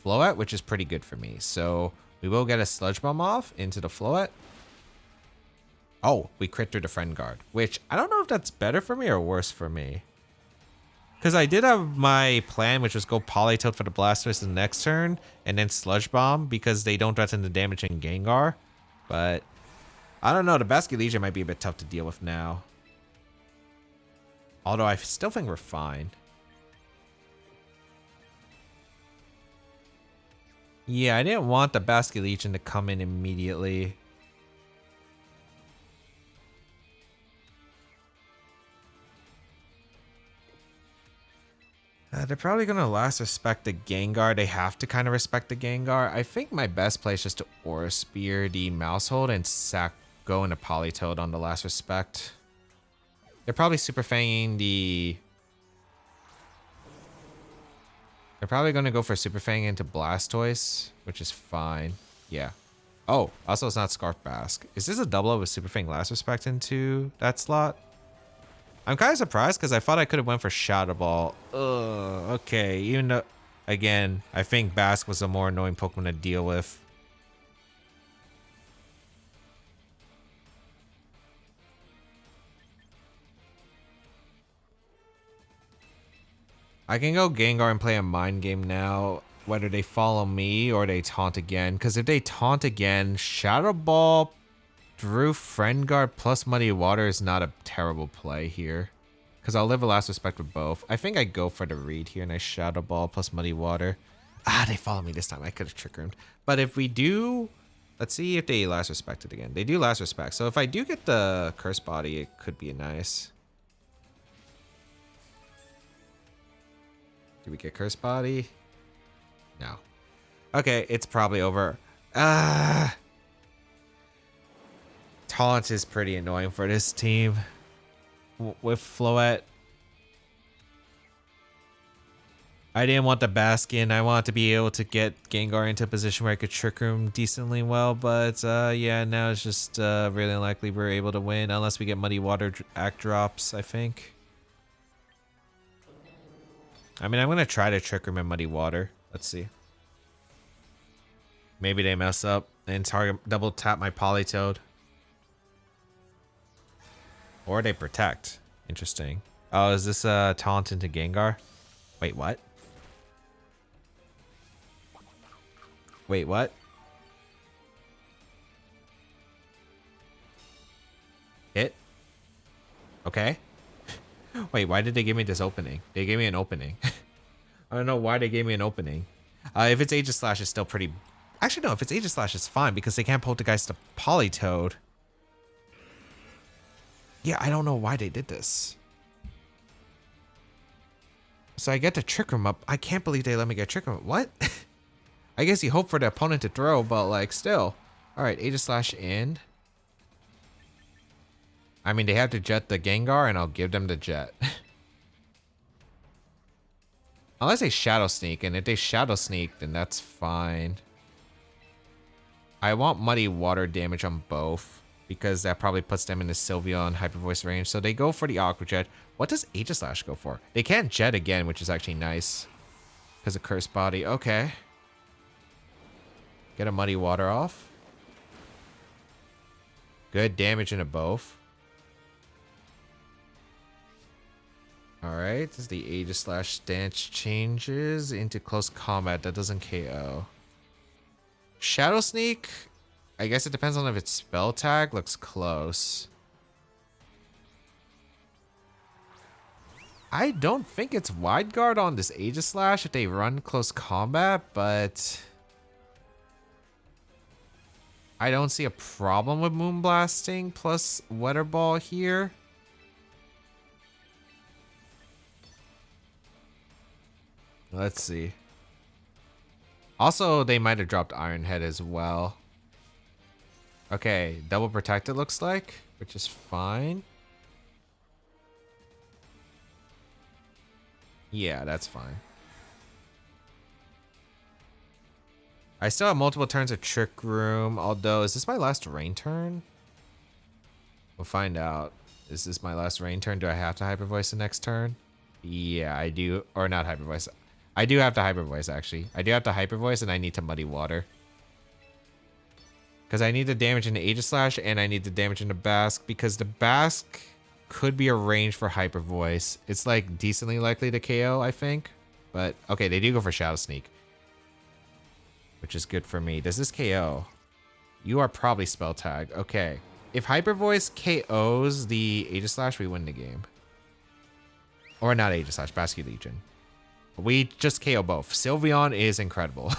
Floette, which is pretty good for me. So we will get a Sludge Bomb off into the Floette. Oh, we crit through the Friend Guard, which I don't know if that's better for me or worse for me. Because I did have my plan, which was go Politoed for the Blastoise the next turn, and then Sludge Bomb because they don't threaten the damage in Gengar. But I don't know, the Basky Legion might be a bit tough to deal with now. Although I still think we're fine. Yeah, I didn't want the Basky Legion to come in immediately. They're probably going to last respect the Gengar. They have to kind of respect the Gengar. I think my best play is just to Aura Spear the Mousehold and go into Politoed on the last respect. They're probably Super Fanging the... They're probably going to go for Super Fang into Blastoise, which is fine. Yeah. Oh, also it's not Scarf Bask. Is this a double up with Super Fang last respect into that slot? I'm kind of surprised because I thought I could have went for Shadow Ball. Ugh, okay. Even though, again, I think Bask was a more annoying Pokemon to deal with. I can go Gengar and play a mind game now, whether they follow me or they taunt again. Because if they taunt again, Shadow Ball through Friend Guard plus Muddy Water is not a terrible play here. Because I'll live a last respect with both. I think I go for the read here and I Shadow Ball plus Muddy Water. Ah, they follow me this time. I could have Trick Roomed. But if we do... Let's see if they last respect it again. They do last respect. So if I do get the Curse Body, it could be nice. Did we get Curse Body? No. Okay, it's probably over. Taunt is pretty annoying for this team. With Floette. I didn't want the Baskin. I wanted to be able to get Gengar into a position where I could Trick Room decently well. But yeah, now it's just really unlikely we're able to win. Unless we get Muddy Water Act Drops, I think. I mean, I'm going to try to Trick Room and Muddy Water. Let's see. Maybe they mess up and target double tap my Politoed. Or they protect. Interesting. Oh, is this a taunt into Gengar? Wait, what? Wait, what? Okay. Wait, why did they give me this opening? They gave me an opening. I don't know why they gave me an opening. If it's Aegis Slash, it's still pretty... Actually, no, if it's Aegis Slash, it's fine because they can't Poltergeist the Politoed. Yeah, I don't know why they did this. So I get the Trick Room up. I can't believe they let me get Trick Room up. What? I guess you hope for the opponent to throw, but like still. All right, Aegis Slash in. I mean, they have to jet the Gengar and I'll give them the jet. Unless they Shadow Sneak, and if they Shadow Sneak, then that's fine. I want Muddy Water damage on both, because that probably puts them in the Sylveon Hyper Voice range. So they go for the Aqua Jet. What does Aegis Slash go for? They can't Jet again, which is actually nice. Because of Curse Body. Okay. Get a Muddy Water off. Good damage into both. Alright, as the Aegis Slash stance changes into close combat, that doesn't KO. Shadow Sneak, I guess it depends on if it's spell tag, looks close. I don't think it's Wide Guard on this Aegis Slash if they run close combat, but I don't see a problem with Moonblasting plus Weather Ball here. Let's see. Also, they might have dropped Iron Head as well. Okay, double protect it looks like, which is fine. Yeah, that's fine. I still have multiple turns of Trick Room, although, is this my last rain turn? We'll find out. Is this my last rain turn? Do I have to Hyper Voice the next turn? Yeah, I do. Or not Hyper Voice. I do have to Hyper Voice, actually. I do have to Hyper Voice, and I need to Muddy Water. Because I need the damage into Aegis Slash, and I need the damage into Bask, because the Bask could be arranged for Hyper Voice. It's, like, decently likely to KO, I think. But, okay, they do go for Shadow Sneak. Which is good for me. Does this KO? You are probably Spell Tag. Okay. If Hyper Voice KOs the Aegis Slash, we win the game. Or not Aegis Slash, Basket Legion. We just KO both. Sylveon is incredible.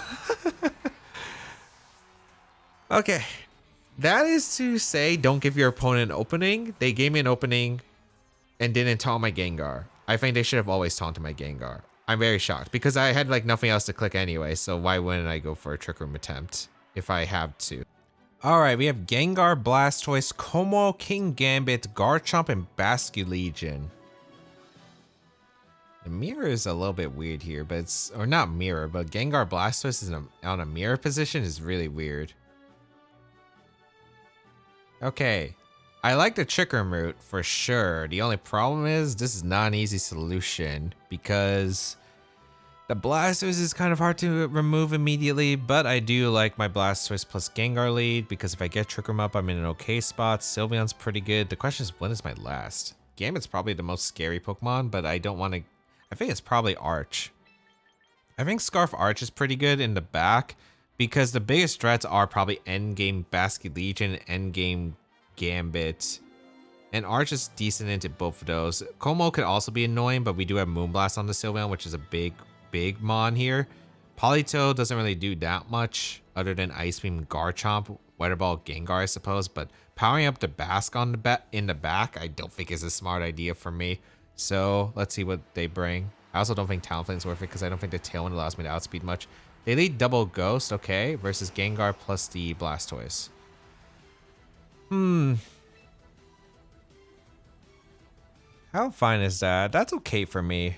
Okay. That is to say, don't give your opponent an opening. They gave me an opening and didn't taunt my Gengar. I think they should have always taunted my Gengar. I'm very shocked because I had like nothing else to click anyway. So why wouldn't I go for a Trick Room attempt if I have to? All right, we have Gengar, Blastoise, Como, King Gambit, Garchomp, and Basket Legion. The mirror is a little bit weird here, but it's, or not mirror, but Gengar Blastoise is on a mirror position is really weird. Okay, I like the Trick Room route for sure. The only problem is this is not an easy solution because the Blastoise is kind of hard to remove immediately, but I do like my Blastoise plus Gengar lead because if I get Trick Room up, I'm in an okay spot. Sylveon's pretty good. The question is, when is my last? Gambit's probably the most scary Pokemon, but I don't want to... I think it's probably Arch. I think Scarf Arch is pretty good in the back because the biggest threats are probably endgame Basket Legion, endgame Gambit. And Arch is decent into both of those. Como could also be annoying, but we do have Moonblast on the Sylveon, which is a big mon here. Politoed doesn't really do that much other than Ice Beam, Garchomp, Weather Ball, Gengar, I suppose. But powering up the Bask on in the back, I don't think is a smart idea for me. So let's see what they bring. I also don't think Talonflame's worth it because I don't think the Tailwind allows me to outspeed much. They lead double Ghost, okay, versus Gengar plus the Blastoise. How fine is that? That's okay for me.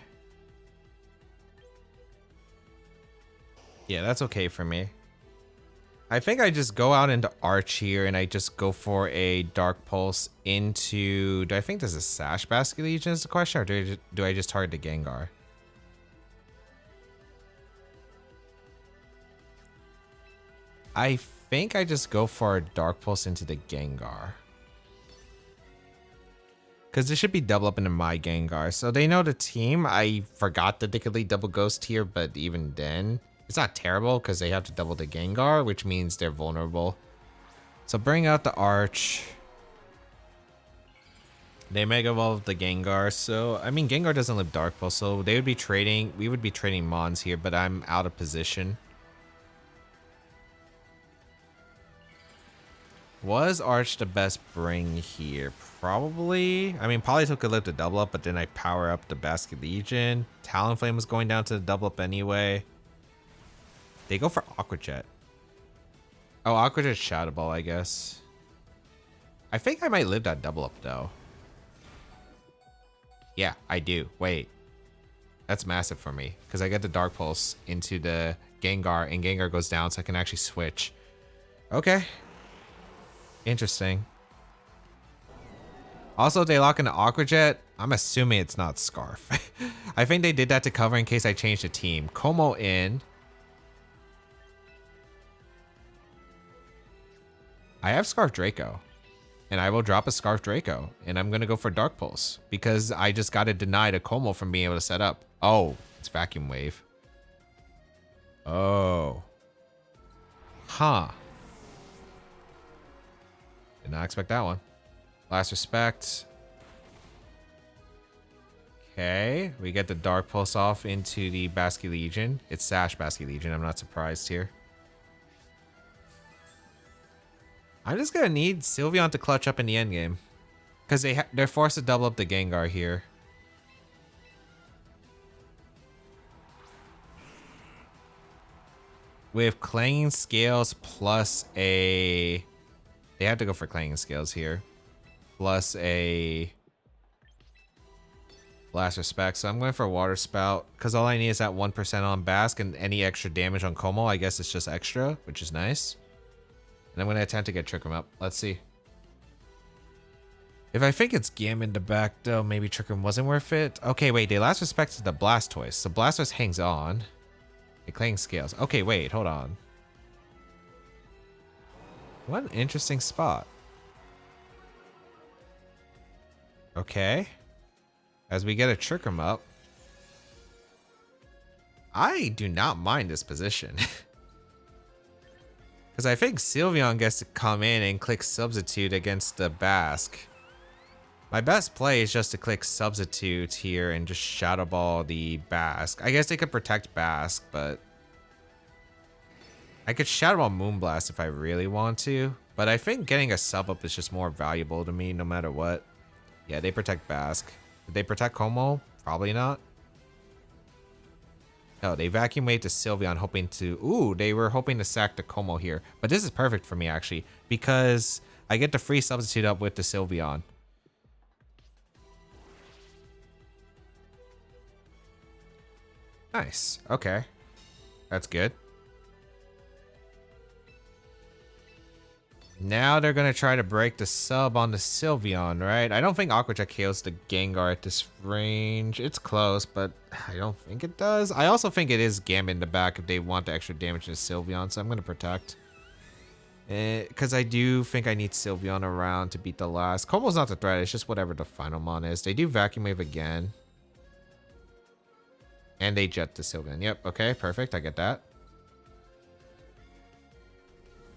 Yeah, that's okay for me. I think I just go out into Arch here and I just go for a Dark Pulse into... Do I think there's a Sash Basket Legion is the question, or do I just target the Gengar? I think I just go for a Dark Pulse into the Gengar. Because this should be double up into my Gengar. So they know the team. I forgot that they could lead double Ghost here, but even then... It's not terrible because they have to double the Gengar, which means they're vulnerable. So bring out the Arch. They Mega Evolved the Gengar, so I mean Gengar doesn't live Dark Pulse, so they would be trading. We would be trading Mons here, but I'm out of position. Was Arch the best bring here? Probably. I mean, Politoed could live to double up, but then I power up the Basket Legion. Talonflame was going down to the double up anyway. They go for Aqua Jet. Oh, Aqua Jet Shadow Ball, I guess. I think I might live that double up though. Yeah, I do. Wait. That's massive for me because I get the Dark Pulse into the Gengar and Gengar goes down so I can actually switch. Okay. Interesting. Also, if they lock into Aqua Jet, I'm assuming it's not Scarf. I think they did that to cover in case I change the team. Como in. I have Scarf Draco. And I will drop a Scarf Draco. And I'm going to go for Dark Pulse. Because I just got to deny a Como from being able to set up. Oh, it's Vacuum Wave. Oh. Huh. Did not expect that one. Last Respect. Okay. We get the Dark Pulse off into the Basket Legion. It's Sash Basket Legion. I'm not surprised here. I'm just going to need Sylveon to clutch up in the endgame. Because they're forced to double up the Gengar here. With Clanging Scales plus a... They have to go for Clanging Scales here. Plus a... Last Respect. So I'm going for Water Spout. Because all I need is that 1% on Basque. And any extra damage on Como, I guess it's just extra. Which is nice. And I'm going to attempt to get Trick Room up. Let's see. If I think it's Gammon to back, though, maybe Trick Room wasn't worth it. Okay, wait. They Last Respect to the Blastoise. So Blastoise hangs on. It Clanging Scales. Okay, wait. Hold on. What an interesting spot. Okay. As we get a Trick Room up. I do not mind this position. Because I think Sylveon gets to come in and click Substitute against the Basque. My best play is just to click Substitute here and just Shadow Ball the Basque. I guess they could protect Basque, but... I could Shadow Ball Moonblast if I really want to. But I think getting a sub up is just more valuable to me no matter what. Yeah, they protect Basque. Did they protect Como? Probably not. No, they Vacuum Wave to Sylveon hoping to... Ooh, they were hoping to sack the Como here. But this is perfect for me, actually. Because I get the free Substitute up with the Sylveon. Nice. Okay. That's good. Now they're going to try to break the sub on the Sylveon, right? I don't think Aqua Jet KOs the Gengar at this range. It's close, but I don't think it does. I also think it is Gambit in the back if they want the extra damage to Sylveon, so I'm going to protect. Because I do think I need Sylveon around to beat the last. Como's not the threat, it's just whatever the final mon is. They do Vacuum Wave again. And they Jet the Sylveon. Yep, okay, perfect. I get that.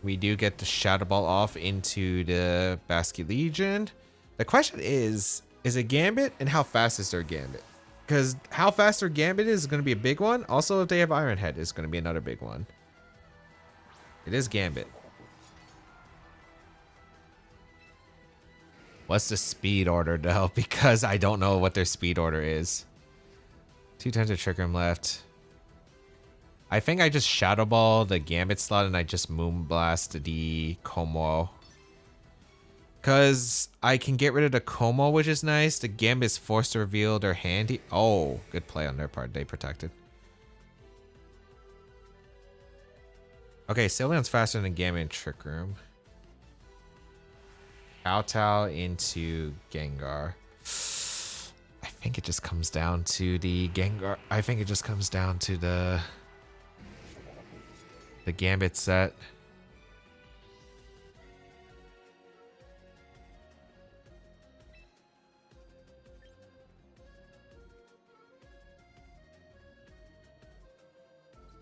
We do get the Shadow Ball off into the Basket Legion. The question is it Gambit and how fast is their Gambit? Because how fast their Gambit is going to be a big one. Also, if they have Iron Head, is going to be another big one. It is Gambit. What's the speed order though? Because I don't know what their speed order is. 2 times a Trick Room left. I think I just Shadow Ball the Gambit slot and I just Moonblast the Como. Because I can get rid of the Como, which is nice. The Gambit is forced to reveal their hand. Oh, good play on their part. They protected. Okay, Sylveon's faster than Gambit in Trick Room. Kowtow into Gengar. I think it just comes down to the Gengar. I think it just comes down to the Gambit set.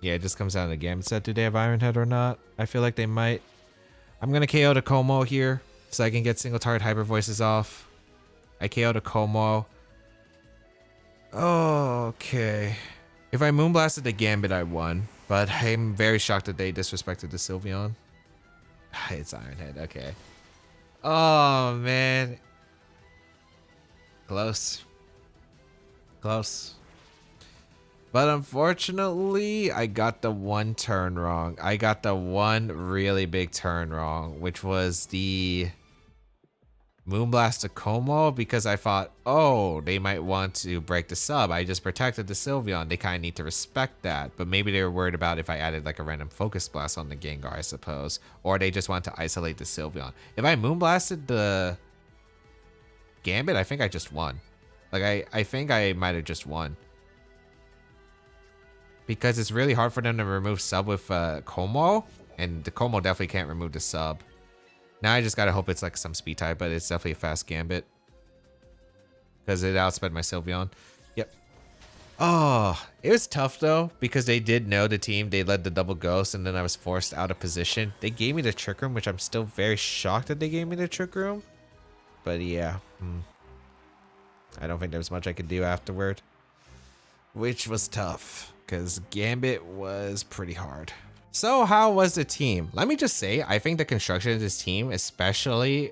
Yeah, it just comes down to the Gambit set. Do they have Iron Head or not? I feel like they might. I'm going to KO the Como here so I can get single target Hyper Voices off. I KO'd a Como. Oh, okay. If I Moonblasted the Gambit, I won. But I'm very shocked that they disrespected the Sylveon. It's Ironhead, okay. Oh, man. Close. Close. But unfortunately, I got the one turn wrong. I got the one really big turn wrong, which was the Moonblast to Como, because I thought, oh, they might want to break the sub. I just protected the Sylveon. They kind of need to respect that. But maybe they were worried about if I added like a random Focus Blast on the Gengar, I suppose. Or they just want to isolate the Sylveon. If I Moonblasted the Gambit, I think I just won. Like, I think I might have just won. Because it's really hard for them to remove sub with Como. And the Como definitely can't remove the sub. Now I just gotta hope it's like some speed type, but it's definitely a fast Gambit. Because it outsped my Sylveon. Yep. Oh, it was tough though, because they did know the team. They led the double ghost, and then I was forced out of position. They gave me the Trick Room, which I'm still very shocked that they gave me the Trick Room. But yeah. I don't think there was much I could do afterward. Which was tough, because Gambit was pretty hard. So how was the team? Let me just say, I think the construction of this team, especially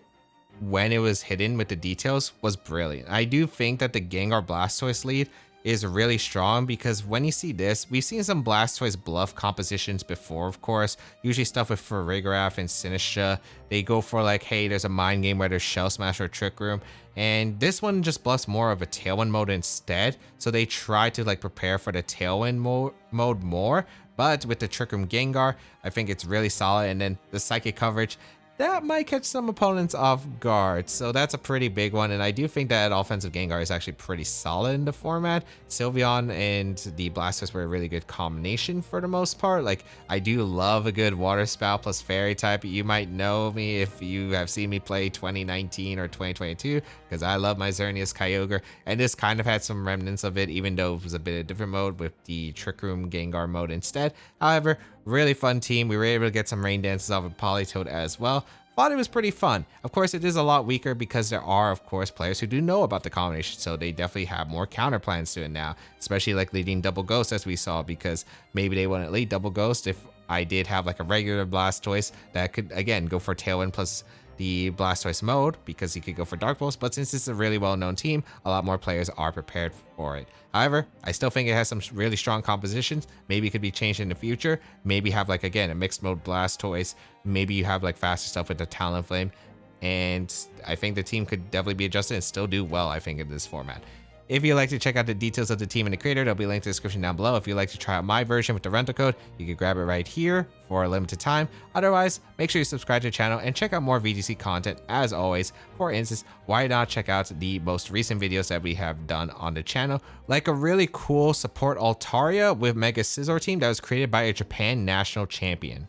when it was hidden with the details, was brilliant. I do think that the Gengar Blastoise lead is really strong, because when you see this, we've seen some Blastoise Bluff compositions before, of course. Usually stuff with Farigiraf and Sinistra. They go for like, hey, there's a mind game where there's Shell Smash or Trick Room. And this one just bluffs more of a Tailwind mode instead. So they try to like prepare for the Tailwind mode more. But with the Trick Room Gengar, I think it's really solid. And then the Psychic coverage, that might catch some opponents off guard. So that's a pretty big one. And I do think that offensive Gengar is actually pretty solid in the format. Sylveon and the Blastoise were a really good combination for the most part. Like, I do love a good Water Spout plus Fairy type. You might know me if you have seen me play 2019 or 2022, because I love my Xerneas Kyogre. And this kind of had some remnants of it, even though it was a bit of different mode with the Trick Room Gengar mode instead. However, really fun team. We were able to get some rain dances off of Politoed as well. Thought it was pretty fun. Of course, it is a lot weaker because there are, of course, players who do know about the combination, so they definitely have more counter plans to it now, especially like leading double ghost, as we saw, because maybe they wouldn't lead double ghost if I did have like a regular Blastoise that could, again, go for Tailwind plus the Blastoise mode, because he could go for Dark Pulse. But since it's a really well-known team, a lot more players are prepared for it. However, I still think it has some really strong compositions. Maybe it could be changed in the future. Maybe have like, again, a mixed mode Blastoise. Maybe you have like faster stuff with the Talonflame. And I think the team could definitely be adjusted and still do well, I think, in this format. If you'd like to check out the details of the team and the creator, they'll be linked in the description down below. If you'd like to try out my version with the rental code, you can grab it right here for a limited time. Otherwise, make sure you subscribe to the channel and check out more VGC content. As always, for instance, why not check out the most recent videos that we have done on the channel, like a really cool support Altaria with Mega Scizor team that was created by a Japan national champion.